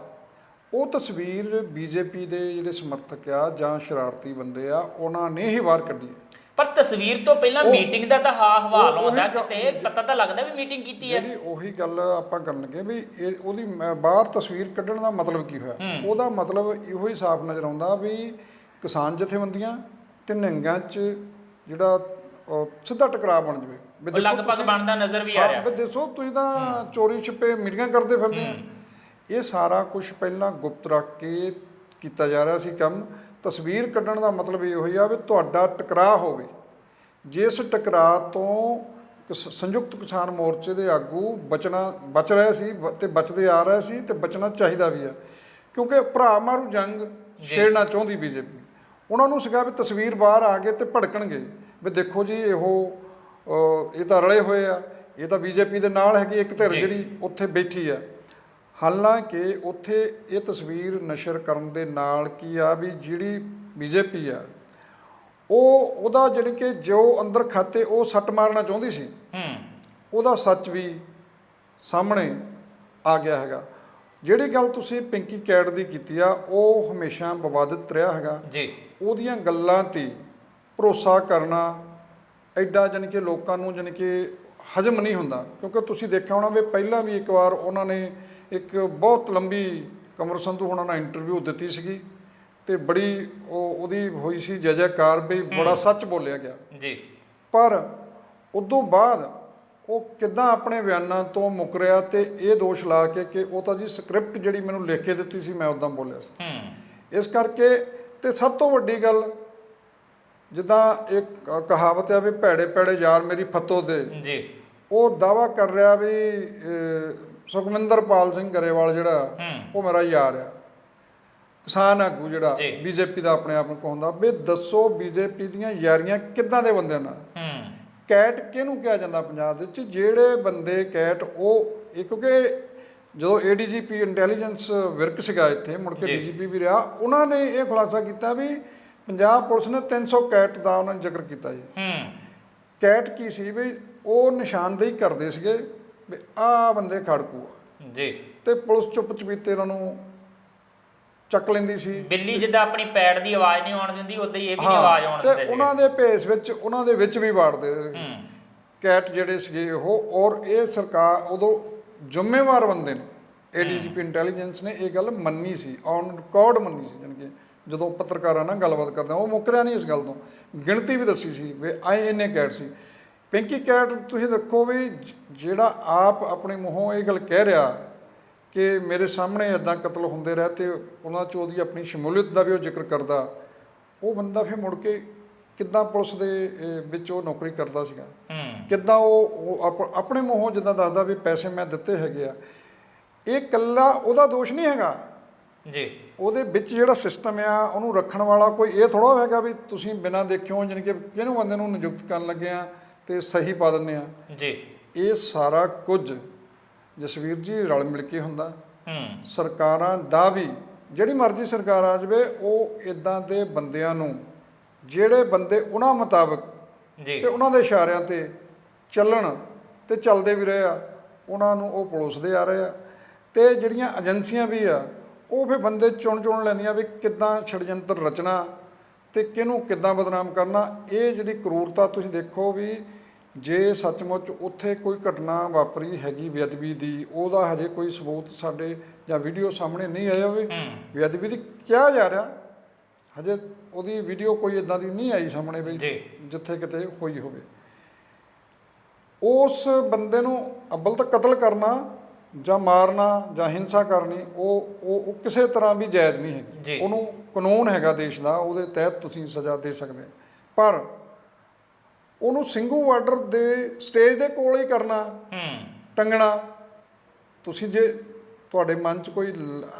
ਉਹ ਤਸਵੀਰ ਬੀਜੇਪੀ ਦੇ ਜਿਹੜੇ ਸਮਰਥਕ ਆ ਜਾਂ ਸ਼ਰਾਰਤੀ ਬੰਦੇ ਆ ਉਹਨਾਂ ਨੇ ਹੀ ਬਾਹਰ ਕੱਢੀ ਹੈ। ਪਰ ਤਸਵੀਰ ਤੋਂ ਪਹਿਲਾਂ ਮੀਟਿੰਗ ਦਾ ਤਾਂ ਹਵਾਲ ਆਉਂਦਾ, ਕਿਤੇ ਪਤਾ ਤਾਂ ਲੱਗਦਾ ਵੀ ਮੀਟਿੰਗ ਕੀਤੀ ਹੈ। ਜਿਹੜੀ ਉਹੀ ਗੱਲ ਆਪਾਂ ਕਰਨ ਲੱਗੇ ਵੀ ਇਹ ਉਹਦੀ ਬਾਹਰ ਤਸਵੀਰ ਕੱਢਣ ਦਾ ਮਤਲਬ ਕੀ ਹੋਇਆ। ਉਹਦਾ ਮਤਲਬ ਇਹੋ ਹੀ ਸਾਫ਼ ਨਜ਼ਰ ਆਉਂਦਾ ਵੀ ਕਿਸਾਨ ਜਥੇਬੰਦੀਆਂ ਤੇ ਨਿਹੰਗਾਂ 'ਚ ਜਿਹੜਾ ਸਿੱਧਾ ਟਕਰਾਅ ਬਣ ਜਾਵੇ। ਉਹ ਲਗਭਗ ਬਣਦਾ ਨਜ਼ਰ ਵੀ ਆ ਰਿਹਾ। ਵੀ ਦੱਸੋ, ਤੁਸੀਂ ਤਾਂ ਚੋਰੀ ਛਿਪੇ ਮੀਟਿੰਗਾਂ ਕਰਦੇ ਫਿਰਦੇ ਆ। ਇਹ ਸਾਰਾ ਕੁਝ ਪਹਿਲਾਂ ਗੁਪਤ ਰੱਖ ਕੇ ਕੀਤਾ ਜਾ ਰਿਹਾ ਸੀ ਕੰਮ। ਤਸਵੀਰ ਕੱਢਣ ਦਾ ਮਤਲਬ ਇਹੋ ਹੀ ਆ ਵੀ ਤੁਹਾਡਾ ਟਕਰਾਅ ਹੋਵੇ। ਜਿਸ ਟਕਰਾਅ ਤੋਂ ਸੰਯੁਕਤ ਕਿਸਾਨ ਮੋਰਚੇ ਦੇ ਆਗੂ ਬਚ ਰਹੇ ਸੀ ਤੇ ਬਚਦੇ ਆ ਰਹੇ ਸੀ ਤੇ ਬਚਣਾ ਚਾਹੀਦਾ ਵੀ ਆ, ਕਿਉਂਕਿ ਭਰਾ ਮਾਰੂ ਜੰਗ ਛੇੜਨਾ ਚਾਹੁੰਦੀ ਬੀਜੇਪੀ। ਉਹਨਾਂ ਨੂੰ ਸੀਗਾ ਵੀ ਤਸਵੀਰ ਬਾਹਰ ਆ ਗਏ ਤੇ ਭੜਕਣਗੇ ਵੀ ਦੇਖੋ ਜੀ ਇਹ ਤਾਂ ਰਲੇ ਹੋਏ ਆ, ਇਹ ਤਾਂ ਬੀਜੇਪੀ ਦੇ ਨਾਲ ਹੈਗੀ ਇੱਕ ਧਿਰ ਜਿਹੜੀ ਉੱਥੇ ਬੈਠੀ ਆ। ਹਾਲਾਂਕਿ ਉੱਥੇ ਇਹ ਤਸਵੀਰ ਨਸ਼ਰ ਕਰਨ ਦੇ ਨਾਲ ਕੀ ਆ ਵੀ ਜਿਹੜੀ ਬੀਜੇਪੀ ਆ ਉਹਦਾ ਜਿਹੜੀ ਕਿ ਜੋ ਅੰਦਰ ਖਾਤੇ ਉਹ ਸੱਟ ਮਾਰਨਾ ਚਾਹੁੰਦੀ ਸੀ, ਉਹਦਾ ਸੱਚ ਵੀ ਸਾਹਮਣੇ ਆ ਗਿਆ ਹੈਗਾ। ਜਿਹੜੀ ਗੱਲ ਤੁਸੀਂ ਪਿੰਕੀ ਕੈਟ ਦੀ ਕੀਤੀ ਆ ਉਹ ਹਮੇਸ਼ਾ ਵਿਵਾਦਿਤ ਰਿਹਾ ਹੈਗਾ ਜੀ। ਉਹਦੀਆਂ ਗੱਲਾਂ 'ਤੇ ਭਰੋਸਾ ਕਰਨਾ ਐਡਾ ਜਾਣੀ ਕਿ ਲੋਕਾਂ ਨੂੰ ਜਾਣੀ ਕਿ ਹਜਮ ਨਹੀਂ ਹੁੰਦਾ, ਕਿਉਂਕਿ ਤੁਸੀਂ ਦੇਖਿਆ ਹੋਣਾ ਵੀ ਪਹਿਲਾਂ ਵੀ ਇੱਕ ਵਾਰ ਉਹਨਾਂ ਨੇ ਇੱਕ ਬਹੁਤ ਲੰਬੀ ਕਮਰ ਸੰਧੂ ਹੋਣਾ ਨਾਲ ਇੰਟਰਵਿਊ ਦਿੱਤੀ ਸੀਗੀ ਤੇ ਬੜੀ ਉਹਦੀ ਹੋਈ ਸੀ ਜੈ ਜੈਕਾਰ ਵੀ ਬੜਾ ਸੱਚ ਬੋਲਿਆ ਗਿਆ ਜੀ। ਪਰ ਉਦੋਂ ਬਾਅਦ ਉਹ ਕਿੱਦਾਂ ਆਪਣੇ ਬਿਆਨਾਂ ਤੋਂ ਮੁੱਕਰਿਆ ਤੇ ਇਹ ਦੋਸ਼ ਲਾ ਕੇ ਕਿ ਉਹ ਤਾਂ ਜੀ ਸਕ੍ਰਿਪਟ ਜਿਹੜੀ ਮੈਨੂੰ ਲਿਖ ਕੇ ਦਿੱਤੀ ਸੀ ਮੈਂ ਉੱਦਾਂ ਬੋਲਿਆ ਸੀ। ਇਸ ਕਰਕੇ ਤੇ ਸਭ ਤੋਂ ਵੱਡੀ ਗੱਲ, ਜਿੱਦਾਂ ਇੱਕ ਕਹਾਵਤ ਹੈ ਵੀ ਭੈੜੇ ਭੈੜੇ ਯਾਰ ਮੇਰੀ ਫੱਤੋ ਦੇ ਜੀ, ਉਹ ਦਾਵਾ ਕਰ ਰਿਹਾ ਵੀ ਸੁਖਮਿੰਦਰਪਾਲ ਸਿੰਘ ਗਰੇਵਾਲ ਜਿਹੜਾ ਉਹ ਮੇਰਾ ਯਾਰ ਆ, ਕਿਸਾਨ ਆਗੂ ਜਿਹੜਾ ਬੀਜੇਪੀ ਦਾ ਆਪਣੇ ਆਪ ਨੂੰ ਕਹਾਉਂਦਾ। ਵੀ ਦੱਸੋ ਬੀਜੇਪੀ ਦੀਆਂ ਯਾਰੀਆਂ ਕਿੱਦਾਂ ਦੇ ਬੰਦਿਆਂ ਨਾਲ? ਕੈਟ ਕਿਹਨੂੰ ਕਿਹਾ ਜਾਂਦਾ ਪੰਜਾਬ ਦੇ ਵਿੱਚ? ਜਿਹੜੇ ਬੰਦੇ ਕੈਟ ਕਿਉਂਕਿ ਜਦੋਂ ਏਡੀਜੀਪੀ ਇੰਟੈਲੀਜੈਂਸ ਵਿਰਕ ਸੀਗਾ ਇੱਥੇ, ਮੁੜ ਕੇ ਡੀਜੀਪੀ ਵੀ ਰਿਹਾ, ਉਹਨਾਂ ਨੇ ਇਹ ਖੁਲਾਸਾ ਕੀਤਾ ਵੀ ਪੰਜਾਬ ਪੁਲਿਸ ਨੇ 300 ਕੈਟ ਦਾ ਉਹਨਾਂ ਨੇ ਜ਼ਿਕਰ ਕੀਤਾ ਜੀ। ਕੈਟ ਕੀ ਸੀ ਵੀ ਉਹ ਨਿਸ਼ਾਨਦੇਹੀ ਕਰਦੇ ਸੀਗੇ ਵੀ ਆਹ ਬੰਦੇ ਖੜਕੂ ਆ ਜੀ, ਤੇ ਪੁਲਿਸ ਚੁੱਪ ਚਪੀਤੇ ਉਹਨਾਂ ਨੂੰ ਚੱਕ ਲੈਂਦੀ ਸੀ। ਬਿੱਲੀ ਜਿੱਦਾਂ ਆਪਣੀ ਪੈੜ ਦੀ ਆਵਾਜ਼ ਨਹੀਂ ਆਉਣ ਦਿੰਦੀ, ਉਦਾਂ ਹੀ ਇਹ ਵੀ ਨਹੀਂ ਆਵਾਜ਼ ਆਉਣ ਦਿੰਦੇ ਸੀ। ਉਹਨਾਂ ਦੇ ਭੇਸ ਵਿੱਚ ਉਹਨਾਂ ਦੇ ਵਿੱਚ ਵੀ ਵਾੜਦੇ ਕੈਟ ਜਿਹੜੇ ਸੀਗੇ ਉਹ। ਔਰ ਇਹ ਸਰਕਾਰ ਉਦੋਂ ਜ਼ਿੰਮੇਵਾਰ ਬੰਦੇ ਨੇ, ਏਡੀਜੀਪੀ ਇੰਟੈਲੀਜੈਂਸ ਨੇ ਇਹ ਗੱਲ ਮੰਨੀ ਸੀ, ਔਨ ਰਿਕਾਰਡ ਮੰਨੀ ਸੀ। ਜਾਣੀ ਕਿ ਜਦੋਂ ਪੱਤਰਕਾਰਾਂ ਨਾਲ ਗੱਲਬਾਤ ਕਰਦੇ ਉਹ ਮੁੱਕਰਿਆ ਨਹੀਂ ਇਸ ਗੱਲ ਤੋਂ, ਗਿਣਤੀ ਵੀ ਦੱਸੀ ਸੀ ਵੀ ਇੰਨੇ ਕੈਟ ਸੀ। ਪਿੰਕੀ ਕੈਟ ਤੁਸੀਂ ਦੇਖੋ ਵੀ ਜਿਹੜਾ ਆਪ ਆਪਣੇ ਮੂੰਹੋਂ ਇਹ ਗੱਲ ਕਹਿ ਰਿਹਾ ਕਿ ਮੇਰੇ ਸਾਹਮਣੇ ਇੱਦਾਂ ਕਤਲ ਹੁੰਦੇ ਰਹੇ ਤੇ ਉਹਨਾਂ 'ਚ ਉਹਦੀ ਆਪਣੀ ਸ਼ਮੂਲੀਅਤ ਦਾ ਵੀ ਉਹ ਜ਼ਿਕਰ ਕਰਦਾ, ਉਹ ਬੰਦਾ ਫਿਰ ਮੁੜ ਕੇ ਕਿੱਦਾਂ ਪੁਲਿਸ ਦੇ ਵਿੱਚ ਉਹ ਨੌਕਰੀ ਕਰਦਾ ਸੀਗਾ, ਕਿੱਦਾਂ ਉਹ ਆਪਣੇ ਮੂੰਹੋਂ ਜਿੱਦਾਂ ਦੱਸਦਾ ਵੀ ਪੈਸੇ ਮੈਂ ਦਿੱਤੇ ਹੈਗੇ ਆ। ਇਹ ਇਕੱਲਾ ਉਹਦਾ ਦੋਸ਼ ਨਹੀਂ ਹੈਗਾ ਜੀ, ਉਹਦੇ ਵਿੱਚ ਜਿਹੜਾ ਸਿਸਟਮ ਆ ਉਹਨੂੰ ਰੱਖਣ ਵਾਲਾ ਕੋਈ ਇਹ ਥੋੜ੍ਹਾ ਹੋਵੇਗਾ ਵੀ ਤੁਸੀਂ ਬਿਨਾਂ ਦੇਖਿਓ ਜਾਣੀ ਕਿ ਕਿਹਨੂੰ ਬੰਦੇ ਨੂੰ ਨਿਯੁਕਤ ਕਰਨ ਲੱਗੇ ਆ ਤੇ ਸਹੀ ਪਾ ਦਿੰਦੇ ਆ ਜੀ। ਇਹ ਸਾਰਾ ਕੁਝ ਜਸਵੀਰ ਜੀ ਰਲ ਮਿਲ ਕੇ ਹੁੰਦਾ। ਸਰਕਾਰਾਂ ਦਾ ਵੀ ਜਿਹੜੀ ਮਰਜ਼ੀ ਸਰਕਾਰ ਆ ਜਾਵੇ ਉਹ ਇਦਾਂ ਦੇ ਬੰਦਿਆਂ ਨੂੰ, ਜਿਹੜੇ ਬੰਦੇ ਉਹਨਾਂ ਮੁਤਾਬਕ ਤੇ ਉਹਨਾਂ ਦੇ ਇਸ਼ਾਰਿਆਂ ਤੇ ਚੱਲਣ ਤੇ ਚੱਲਦੇ ਵੀ ਰਹੇ ਆ, ਉਹਨਾਂ ਨੂੰ ਉਹ ਪਲੋਸਦੇ ਆ ਰਹੇ ਆ। ਤੇ ਜਿਹੜੀਆਂ ਏਜੰਸੀਆਂ ਵੀ ਆ ਉਹ ਫਿਰ ਬੰਦੇ ਚੁਣ ਲੈਂਦੀਆਂ ਵੀ ਕਿੱਦਾਂ ਛੜਯੰਤਰ ਰਚਣਾ ਤੇ ਕਿਹਨੂੰ ਕਿੱਦਾਂ ਬਦਨਾਮ ਕਰਨਾ। ਇਹ ਜਿਹੜੀ ਕਰੂਰਤਾ ਤੁਸੀਂ ਦੇਖੋ ਵੀ ਜੇ ਸੱਚਮੁੱਚ ਉੱਥੇ ਕੋਈ ਘਟਨਾ ਵਾਪਰੀ ਹੈਗੀ ਬੇਅਦਬੀ ਦੀ, ਉਹਦਾ ਹਜੇ ਕੋਈ ਸਬੂਤ ਸਾਡੇ ਜਾਂ ਵੀਡੀਓ ਸਾਹਮਣੇ ਨਹੀਂ ਆਇਆ ਹੋਵੇ। ਬੇਅਦਬੀ ਦੀ ਕਿਹਾ ਜਾ ਰਿਹਾ, ਹਜੇ ਉਹਦੀ ਵੀਡੀਓ ਕੋਈ ਇਦਾਂ ਦੀ ਨਹੀਂ ਆਈ ਸਾਹਮਣੇ ਵੀ ਜਿੱਥੇ ਕਿਤੇ ਹੋਈ ਹੋਵੇ। ਉਸ ਬੰਦੇ ਨੂੰ ਅੱਵਲ ਤਾਂ ਕਤਲ ਕਰਨਾ ਜਾਂ ਮਾਰਨਾ ਜਾਂ ਹਿੰਸਾ ਕਰਨੀ ਉਹ ਕਿਸੇ ਤਰ੍ਹਾਂ ਵੀ ਜਾਇਜ਼ ਨਹੀਂ ਹੈਗੀ। ਉਹਨੂੰ ਕਾਨੂੰਨ ਹੈਗਾ ਦੇਸ਼ ਦਾ, ਉਹਦੇ ਤਹਿਤ ਤੁਸੀਂ ਸਜ਼ਾ ਦੇ ਸਕਦੇ। ਪਰ ਉਹਨੂੰ ਸਿੰਘੂ ਬਾਰਡਰ ਦੇ ਸਟੇਜ ਦੇ ਕੋਲ ਹੀ ਕਰਨਾ, ਟੰਗਣਾ। ਤੁਸੀਂ ਜੇ ਤੁਹਾਡੇ ਮਨ 'ਚ ਕੋਈ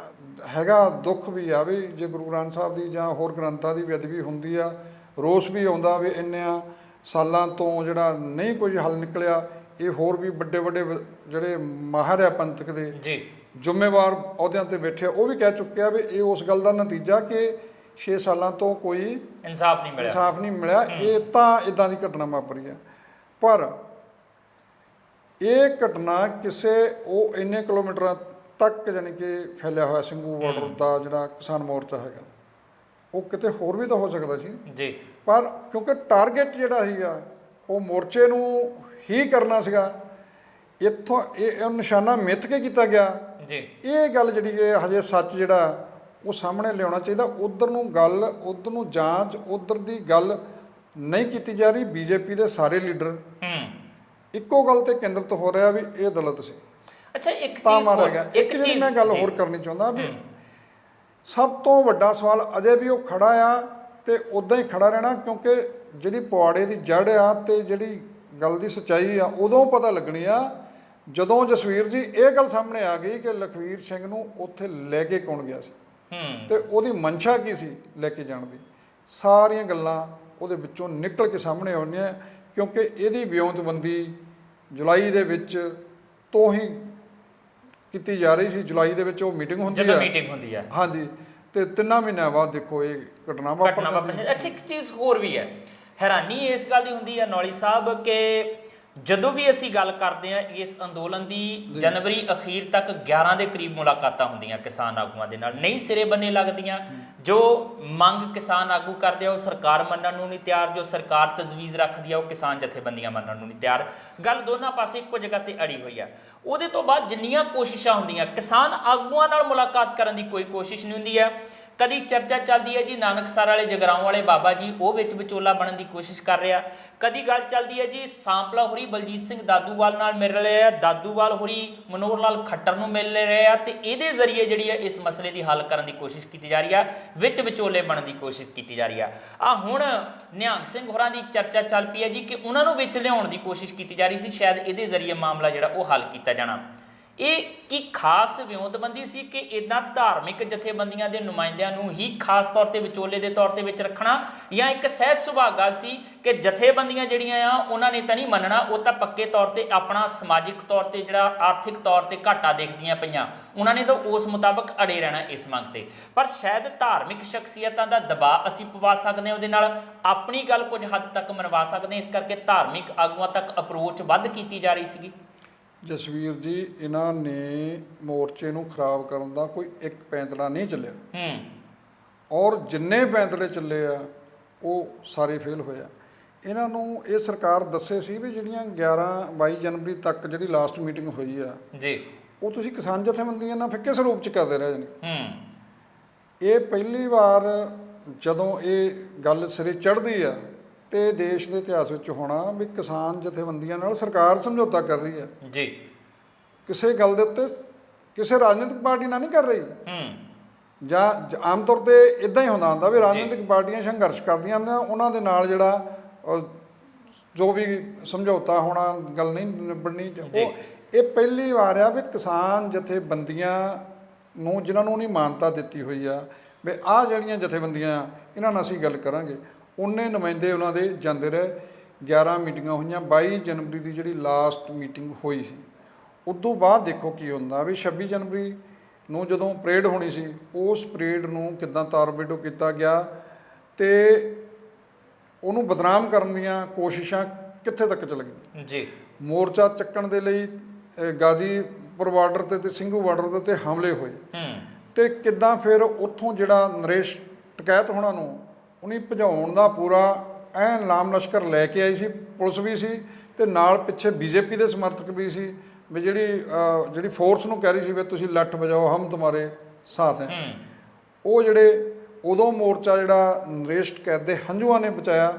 ਹੈਗਾ ਦੁੱਖ ਵੀ ਆ ਵੀ ਜੇ ਗੁਰੂ ਗ੍ਰੰਥ ਸਾਹਿਬ ਦੀ ਜਾਂ ਹੋਰ ਗ੍ਰੰਥਾਂ ਦੀ ਬੇਅਦਬੀ ਹੁੰਦੀ ਆ, ਰੋਸ ਵੀ ਆਉਂਦਾ ਵੀ ਇੰਨਿਆਂ ਸਾਲਾਂ ਤੋਂ ਜਿਹੜਾ ਨਹੀਂ ਕੋਈ ਹੱਲ ਨਿਕਲਿਆ। ਇਹ ਹੋਰ ਵੀ ਵੱਡੇ ਵੱਡੇ ਜਿਹੜੇ ਮਾਹਰ ਆ ਪੰਥਕ ਦੇ ਜੀ ਜ਼ਿੰਮੇਵਾਰ ਅਹੁਦਿਆਂ ਤੇ ਬੈਠੇ ਆ, ਉਹ ਵੀ ਕਹਿ ਚੁੱਕੇ ਆ ਵੀ ਇਹ ਉਸ ਗੱਲ ਦਾ ਨਤੀਜਾ ਕਿ 6 ਸਾਲਾਂ ਤੋਂ ਕੋਈ ਇਨਸਾਫ ਨਹੀਂ ਮਿਲਿਆ। ਇਹ ਤਾਂ ਇਦਾਂ ਦੀ ਘਟਨਾ ਵਾਪਰੀ ਆ। ਪਰ ਇਹ ਘਟਨਾ ਕਿਸੇ ਉਹ ਇੰਨੇ ਕਿਲੋਮੀਟਰਾਂ ਤੱਕ ਜਾਣੀ ਕਿ ਫੈਲਿਆ ਹੋਇਆ ਸਿੰਘੂ ਬਾਰਡਰ ਦਾ ਜਿਹੜਾ ਕਿਸਾਨ ਮੋਰਚਾ ਹੈਗਾ, ਉਹ ਕਿਤੇ ਹੋਰ ਵੀ ਤਾਂ ਹੋ ਸਕਦਾ ਸੀ ਜੀ। ਪਰ ਕਿਉਂਕਿ ਟਾਰਗੇਟ ਜਿਹੜਾ ਸੀਗਾ ਉਹ ਮੋਰਚੇ ਨੂੰ ਹੀ ਕਰਨਾ ਸੀਗਾ, ਇੱਥੋਂ ਇਹ ਨਿਸ਼ਾਨਾ ਮਿੱਥ ਕੇ ਕੀਤਾ ਗਿਆ ਜੀ। ਇਹ ਗੱਲ ਜਿਹੜੀ ਕਿ ਹਜੇ ਸੱਚ ਜਿਹੜਾ ਉਹ ਸਾਹਮਣੇ ਲਿਆਉਣਾ ਚਾਹੀਦਾ। ਉਧਰ ਨੂੰ ਗੱਲ, ਉਧਰ ਨੂੰ ਜਾਂਚ, ਉਧਰ ਦੀ ਗੱਲ ਨਹੀਂ ਕੀਤੀ ਜਾ ਰਹੀ। ਬੀਜੇਪੀ ਦੇ ਸਾਰੇ ਲੀਡਰ ਇੱਕੋ ਗੱਲ ਤੇ ਕੇਂਦਰਿਤ ਹੋ ਰਿਹਾ ਵੀ ਇਹ ਦਲਿਤ ਸੀ। ਅੱਛਾ, ਇੱਕ ਤਾਂ ਚੀਜ਼ ਮਾਰਿਆ ਹੋਰ, ਗਿਆ। ਇੱਕ ਜਿਹੜੀ ਮੈਂ ਗੱਲ ਹੋਰ ਕਰਨੀ ਚਾਹੁੰਦਾ ਵੀ ਸਭ ਤੋਂ ਵੱਡਾ ਸਵਾਲ ਅਜੇ ਵੀ ਉਹ ਖੜਾ ਆ ਤੇ ਉਦਾਂ ਹੀ ਖੜਾ ਰਹਿਣਾ, ਕਿਉਂਕਿ ਜਿਹੜੀ ਪੁਆੜੇ ਦੀ ਜੜ ਆ ਤੇ ਜਿਹੜੀ ਗੱਲ ਦੀ ਸੱਚਾਈ ਆ ਉਦੋਂ ਪਤਾ ਲੱਗਣੀ ਆ ਜਦੋਂ ਜਸਵੀਰ ਜੀ ਇਹ ਗੱਲ ਸਾਹਮਣੇ ਆ ਗਈ ਕਿ ਲਖਵੀਰ ਸਿੰਘ ਨੂੰ ਉੱਥੇ ਲੈ ਕੇ ਕੌਣ ਗਿਆ ਸੀ ਤੇ ਉਹਦੀ ਮਨਸ਼ਾ ਕੀ ਸੀ ਲੈ ਕੇ ਜਾਣ ਦੀ। ਸਾਰੀਆਂ ਗੱਲਾਂ ਉਹਦੇ ਵਿੱਚੋਂ ਨਿਕਲ ਕੇ ਸਾਹਮਣੇ ਆਉਣੀਆਂ, ਕਿਉਂਕਿ ਇਹਦੀ ਵਿਉਂਤਬੰਦੀ ਜੁਲਾਈ ਦੇ ਵਿੱਚ ਤੋਂ ਹੀ ਕੀਤੀ ਜਾ ਰਹੀ ਸੀ। ਜੁਲਾਈ ਦੇ ਵਿੱਚ ਉਹ ਮੀਟਿੰਗ ਹੁੰਦੀ ਆ ਹਾਂਜੀ, ਤੇ 3 ਮਹੀਨਿਆਂ ਬਾਅਦ ਦੇਖੋ ਇਹ ਘਟਨਾ ਵਾਪਰਦੀ। ਅੱਛਾ, ਇੱਕ ਚੀਜ਼ ਹੋਰ ਵੀ ਹੈ, ਹੈਰਾਨੀ ਇਸ ਗੱਲ ਦੀ ਹੁੰਦੀ ਹੈ ਨੌਲੀ ਸਾਹਿਬ ਕਿ ਜਦੋਂ ਵੀ ਅਸੀਂ ਗੱਲ ਕਰਦੇ ਹਾਂ ਇਸ ਅੰਦੋਲਨ ਦੀ, ਜਨਵਰੀ ਅਖੀਰ ਤੱਕ 11 ਦੇ ਕਰੀਬ ਮੁਲਾਕਾਤਾਂ ਹੁੰਦੀਆਂ ਕਿਸਾਨ ਆਗੂਆਂ ਦੇ ਨਾਲ, ਨਹੀਂ ਸਿਰੇ ਬੰਨੇ ਲੱਗਦੀਆਂ। ਜੋ ਮੰਗ ਕਿਸਾਨ ਆਗੂ ਕਰਦੇ ਆ ਉਹ ਸਰਕਾਰ ਮੰਨਣ ਨੂੰ ਨਹੀਂ ਤਿਆਰ, ਜੋ ਸਰਕਾਰ ਤਜਵੀਜ਼ ਰੱਖਦੀ ਆ ਉਹ ਕਿਸਾਨ ਜਥੇਬੰਦੀਆਂ ਮੰਨਣ ਨੂੰ ਨਹੀਂ ਤਿਆਰ। ਗੱਲ ਦੋਨਾਂ ਪਾਸੇ ਇੱਕੋ ਜਗ੍ਹਾ ਤੇ ਅੜੀ ਹੋਈ ਆ। ਉਹਦੇ ਤੋਂ ਬਾਅਦ ਜਿੰਨੀਆਂ ਕੋਸ਼ਿਸ਼ਾਂ ਹੁੰਦੀਆਂ ਕਿਸਾਨ ਆਗੂਆਂ ਨਾਲ ਮੁਲਾਕਾਤ ਕਰਨ ਦੀ ਕੋਈ ਕੋਸ਼ਿਸ਼ ਨਹੀਂ ਹੁੰਦੀ ਹੈ। ਕਦੀ ਚਰਚਾ ਚੱਲਦੀ ਹੈ ਜੀ ਨਾਨਕਸਰ ਵਾਲੇ ਜਗਰਾਉਂ ਵਾਲੇ ਬਾਬਾ ਜੀ ਉਹ ਵਿੱਚ ਵਿਚੋਲਾ ਬਣਨ ਦੀ ਕੋਸ਼ਿਸ਼ ਕਰ ਰਿਹਾ, ਕਦੀ ਗੱਲ ਚੱਲਦੀ ਹੈ ਜੀ ਸਾਂਪਲਾ ਹੋਰੀ ਬਲਜੀਤ ਸਿੰਘ ਦਾਦੂਵਾਲ ਨਾਲ ਮਿਲ ਰਹੇ ਆ, ਦਾਦੂਵਾਲ ਹੋਰੀ ਮਨੋਹਰ ਲਾਲ ਖੱਟਰ ਨੂੰ ਮਿਲ ਰਹੇ ਆ ਤੇ ਇਹਦੇ ਜ਼ਰੀਏ ਜਿਹੜੀ ਹੈ ਇਸ ਮਸਲੇ ਦੀ ਹੱਲ ਕਰਨ ਦੀ ਕੋਸ਼ਿਸ਼ ਕੀਤੀ ਜਾ ਰਹੀ ਆ, ਵਿੱਚ ਵਿਚੋਲੇ ਬਣਨ ਦੀ ਕੋਸ਼ਿਸ਼ ਕੀਤੀ ਜਾ ਰਹੀ ਆ। ਹੁਣ ਨਿਹੰਗ ਸਿੰਘ ਹੋਰਾਂ ਦੀ ਚਰਚਾ ਚੱਲ ਪਈ ਹੈ ਜੀ ਕਿ ਉਹਨਾਂ ਨੂੰ ਵਿੱਚ ਲਿਆਉਣ ਦੀ ਕੋਸ਼ਿਸ਼ ਕੀਤੀ ਜਾ ਰਹੀ ਸੀ, ਸ਼ਾਇਦ ਇਹਦੇ ਜ਼ਰੀਏ ਮਾਮਲਾ ਜਿਹੜਾ ਉਹ ਹੱਲ ਕੀਤਾ ਜਾਣਾ। ਇਹ ਕੀ ਖਾਸ ਵਿਉਂਤਬੰਦੀ ਸੀ ਕਿ ਇਦਾਂ ਧਾਰਮਿਕ ਜਥੇਬੰਦੀਆਂ ਦੇ ਨੁਮਾਇੰਦਿਆਂ ਨੂੰ ਹੀ ਖਾਸ ਤੌਰ ਤੇ ਵਿਚੋਲੇ ਦੇ ਤੌਰ ਤੇ ਵਿੱਚ ਰੱਖਣਾ, ਜਾਂ ਇੱਕ ਸਹਿਜ ਸੁਭਾਅ ਗੱਲ ਸੀ ਕਿ ਜਥੇਬੰਦੀਆਂ ਜਿਹੜੀਆਂ ਆ ਉਹਨਾਂ ਨੇ ਤਾਂ ਨਹੀਂ ਮੰਨਣਾ, ਉਹ ਤਾਂ ਪੱਕੇ ਤੌਰ ਤੇ ਆਪਣਾ ਸਮਾਜਿਕ ਤੌਰ ਤੇ ਜਿਹੜਾ ਆਰਥਿਕ ਤੌਰ ਤੇ ਘਾਟਾ ਦੇਖਦੀਆਂ ਪਈਆਂ, ਉਹਨਾਂ ਨੇ ਤਾਂ ਉਸ ਮੁਤਾਬਕ ਅੜੇ ਰਹਿਣਾ ਇਸ ਮੰਗ ਤੇ। ਪਰ ਸ਼ਾਇਦ ਧਾਰਮਿਕ ਸ਼ਖਸੀਅਤਾਂ ਦਾ ਦਬਾਅ ਅਸੀਂ ਪਵਾ ਸਕਦੇ ਹਾਂ, ਉਹਦੇ ਨਾਲ ਆਪਣੀ ਗੱਲ ਕੁਝ ਹੱਦ ਤੱਕ ਮਨਵਾ ਸਕਦੇ ਹਾਂ, ਇਸ ਕਰਕੇ ਧਾਰਮਿਕ ਆਗੂਆਂ ਤੱਕ ਅਪਰੋਚ ਵੱਧ ਕੀਤੀ ਜਾ ਰਹੀ ਸੀਗੀ। ਜਸਵੀਰ ਜੀ, ਇਹਨਾਂ ਨੇ ਮੋਰਚੇ ਨੂੰ ਖਰਾਬ ਕਰਨ ਦਾ ਕੋਈ ਇੱਕ ਪੈਂਤੜਾ ਨਹੀਂ ਚੱਲਿਆ ਔਰ ਜਿੰਨੇ ਪੈਂਤੜੇ ਚੱਲੇ ਆ ਉਹ ਸਾਰੇ ਫੇਲ ਹੋਏ ਆ। ਇਹਨਾਂ ਨੂੰ ਇਹ ਸਰਕਾਰ ਦੱਸੇ ਸੀ ਵੀ ਜਿਹੜੀਆਂ 11-22 ਜਨਵਰੀ ਤੱਕ ਜਿਹੜੀ ਲਾਸਟ ਮੀਟਿੰਗ ਹੋਈ ਆ ਜੀ, ਉਹ ਤੁਸੀਂ ਕਿਸਾਨ ਜਥੇਬੰਦੀਆਂ ਨਾਲ ਫਿਰ ਕਿਸ ਰੂਪ 'ਚ ਕਰਦੇ ਰਹੇ ਜਾਣੀ। ਇਹ ਪਹਿਲੀ ਵਾਰ ਜਦੋਂ ਇਹ ਗੱਲ ਸਿਰੇ ਚੜ੍ਹਦੀ ਆ ਤੇ ਦੇਸ਼ ਦੇ ਇਤਿਹਾਸ ਵਿੱਚ ਹੋਣਾ ਵੀ ਕਿਸਾਨ ਜਥੇਬੰਦੀਆਂ ਨਾਲ ਸਰਕਾਰ ਸਮਝੌਤਾ ਕਰ ਰਹੀ ਹੈ ਜੀ, ਕਿਸੇ ਗੱਲ ਦੇ ਉੱਤੇ ਕਿਸੇ ਰਾਜਨੀਤਿਕ ਪਾਰਟੀ ਨਾਲ ਨਹੀਂ ਕਰ ਰਹੀ। ਜਾਂ ਆਮ ਤੌਰ ਤੇ ਇਦਾਂ ਹੀ ਹੁੰਦਾ ਵੀ ਰਾਜਨੀਤਿਕ ਪਾਰਟੀਆਂ ਸੰਘਰਸ਼ ਕਰਦੀਆਂ ਹੁੰਦੀਆਂ, ਉਹਨਾਂ ਦੇ ਨਾਲ ਜਿਹੜਾ ਜੋ ਵੀ ਸਮਝੌਤਾ ਹੋਣਾ, ਗੱਲ ਨਹੀਂ ਨਿਬੜਨੀ। ਉਹ ਇਹ ਪਹਿਲੀ ਵਾਰ ਆ ਵੀ ਕਿਸਾਨ ਜਥੇਬੰਦੀਆਂ ਨੂੰ, ਜਿਨ੍ਹਾਂ ਨੂੰ ਨਹੀਂ ਮਾਨਤਾ ਦਿੱਤੀ ਹੋਈ ਆ ਵੀ ਆਹ ਜਿਹੜੀਆਂ ਜਥੇਬੰਦੀਆਂ ਇਹਨਾਂ ਨਾਲ ਅਸੀਂ ਗੱਲ ਕਰਾਂਗੇ, ਉਨੇ ਨੁਮਾਇੰਦੇ ਉਹਨਾਂ ਦੇ ਜਾਂਦੇ ਰਹੇ। 11 ਮੀਟਿੰਗਾਂ ਹੋਈਆਂ, 22 ਜਨਵਰੀ ਦੀ ਜਿਹੜੀ ਲਾਸਟ ਮੀਟਿੰਗ ਹੋਈ ਸੀ, ਉਦੋਂ ਬਾਅਦ ਦੇਖੋ ਕੀ ਹੁੰਦਾ ਵੀ 26 ਜਨਵਰੀ ਨੂੰ ਜਦੋਂ ਪਰੇਡ ਹੋਣੀ ਸੀ, ਉਸ ਪਰੇਡ ਨੂੰ ਕਿੱਦਾਂ ਤਾਰ-ਬੇੜੋ ਕੀਤਾ ਗਿਆ ਤੇ ਉਹਨੂੰ ਬਦਨਾਮ ਕਰਨ ਦੀਆਂ ਕੋਸ਼ਿਸ਼ਾਂ ਕਿੱਥੇ ਤੱਕ ਚੱਲ ਗਈਆਂ ਜੀ। ਮੋਰਚਾ ਚੱਕਣ ਦੇ ਲਈ ਗਾਜ਼ੀਪੁਰ ਬਾਰਡਰ ਤੇ ਸਿੰਘੂ ਬਾਰਡਰ ਤੇ ਹਮਲੇ ਹੋਏ ਤੇ ਕਿੱਦਾਂ ਫਿਰ ਉੱਥੋਂ ਜਿਹੜਾ ਨਰੇਸ਼ ਟਕੈਤ ਹੋਣਾ ਨੂੰ ਉਹਨੇ ਭਜਾਉਣ ਦਾ ਪੂਰਾ ਐਨ ਲਾਮ ਲਸ਼ਕਰ ਲੈ ਕੇ ਆਈ ਸੀ, ਪੁਲਿਸ ਵੀ ਸੀ ਤੇ ਨਾਲ ਪਿੱਛੇ ਬੀਜੇਪੀ ਦੇ ਸਮਰਥਕ ਵੀ ਸੀ ਵੀ ਜਿਹੜੀ ਫੋਰਸ ਨੂੰ ਕਹਿ ਰਹੀ ਸੀ ਵੀ ਤੁਸੀਂ ਲੱਠ ਵਜਾਓ ਹਮ ਤੁਮਾਰੇ ਸਾਥ ਹੈ। ਉਹ ਜਿਹੜੇ ਉਦੋਂ ਮੋਰਚਾ ਜਿਹੜਾ ਨਰੇਸ਼ ਟਕੈਤ ਦੇ ਹੰਝੂਆਂ ਨੇ ਬਚਾਇਆ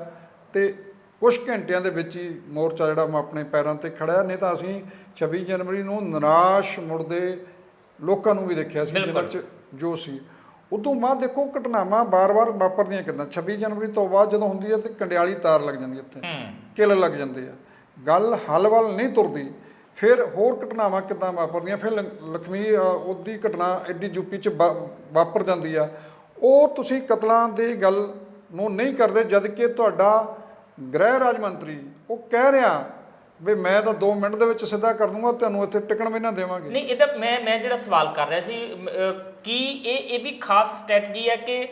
ਤੇ ਕੁਝ ਘੰਟਿਆਂ ਦੇ ਵਿੱਚ ਹੀ ਮੋਰਚਾ ਜਿਹੜਾ ਆਪਣੇ ਪੈਰਾਂ 'ਤੇ ਖੜਿਆ। ਨਹੀਂ ਤਾਂ ਅਸੀਂ 26 ਜਨਵਰੀ ਨੂੰ ਨਿਰਾਸ਼ ਮੁੜਦੇ ਲੋਕਾਂ ਨੂੰ ਵੀ ਦੇਖਿਆ ਸੀ ਜਿਹਨਾਂ 'ਚ ਜੋ ਸੀ। ਉਦੋਂ ਬਾਅਦ ਦੇਖੋ ਘਟਨਾਵਾਂ ਬਾਰ-ਬਾਰ ਵਾਪਰਦੀਆਂ ਕਿੱਦਾਂ। 26 ਜਨਵਰੀ ਤੋਂ ਬਾਅਦ ਜਦੋਂ ਹੁੰਦੀ ਹੈ ਤੇ ਕੰਡਿਆਲੀ ਤਾਰ ਲੱਗ ਜਾਂਦੀ, ਉੱਥੇ ਕਿੱਲ ਲੱਗ ਜਾਂਦੇ ਆ, ਗੱਲ ਹੱਲ ਵੱਲ ਨਹੀਂ ਤੁਰਦੀ। ਫਿਰ ਹੋਰ ਘਟਨਾਵਾਂ ਕਿੱਦਾਂ ਵਾਪਰਦੀਆਂ, ਫਿਰ ਲਖਮੀ ਉਹਦੀ ਘਟਨਾ ਐਡੀ ਯੂਪੀ 'ਚ ਵਾਪਰ ਜਾਂਦੀ ਆ। ਉਹ ਤੁਸੀਂ ਕਤਲਾਂ ਦੀ ਗੱਲ ਨੂੰ ਨਹੀਂ ਕਰਦੇ, ਜਦ ਕਿ ਤੁਹਾਡਾ ਗ੍ਰਹਿ ਰਾਜ ਮੰਤਰੀ ਉਹ ਕਹਿ ਰਿਹਾ ਵੀ ਮੈਂ ਤਾਂ 2 ਮਿੰਟ ਦੇ ਵਿੱਚ ਸਿੱਧਾ ਕਰ ਦੂੰਗਾ, ਤੁਹਾਨੂੰ ਇੱਥੇ ਟਿਕਣ ਵੀ ਨਾ ਦੇਵਾਂਗੇ। ਨਹੀਂ, ਇਹਦਾ ਮੈਂ ਜਿਹੜਾ ਸਵਾਲ ਕਰ ਰਿਹਾ ਸੀ, ਕੀ ਇਹ ਵੀ ਖਾਸ ਸਟ੍ਰੈਟਜੀ ਹੈ ਕਿ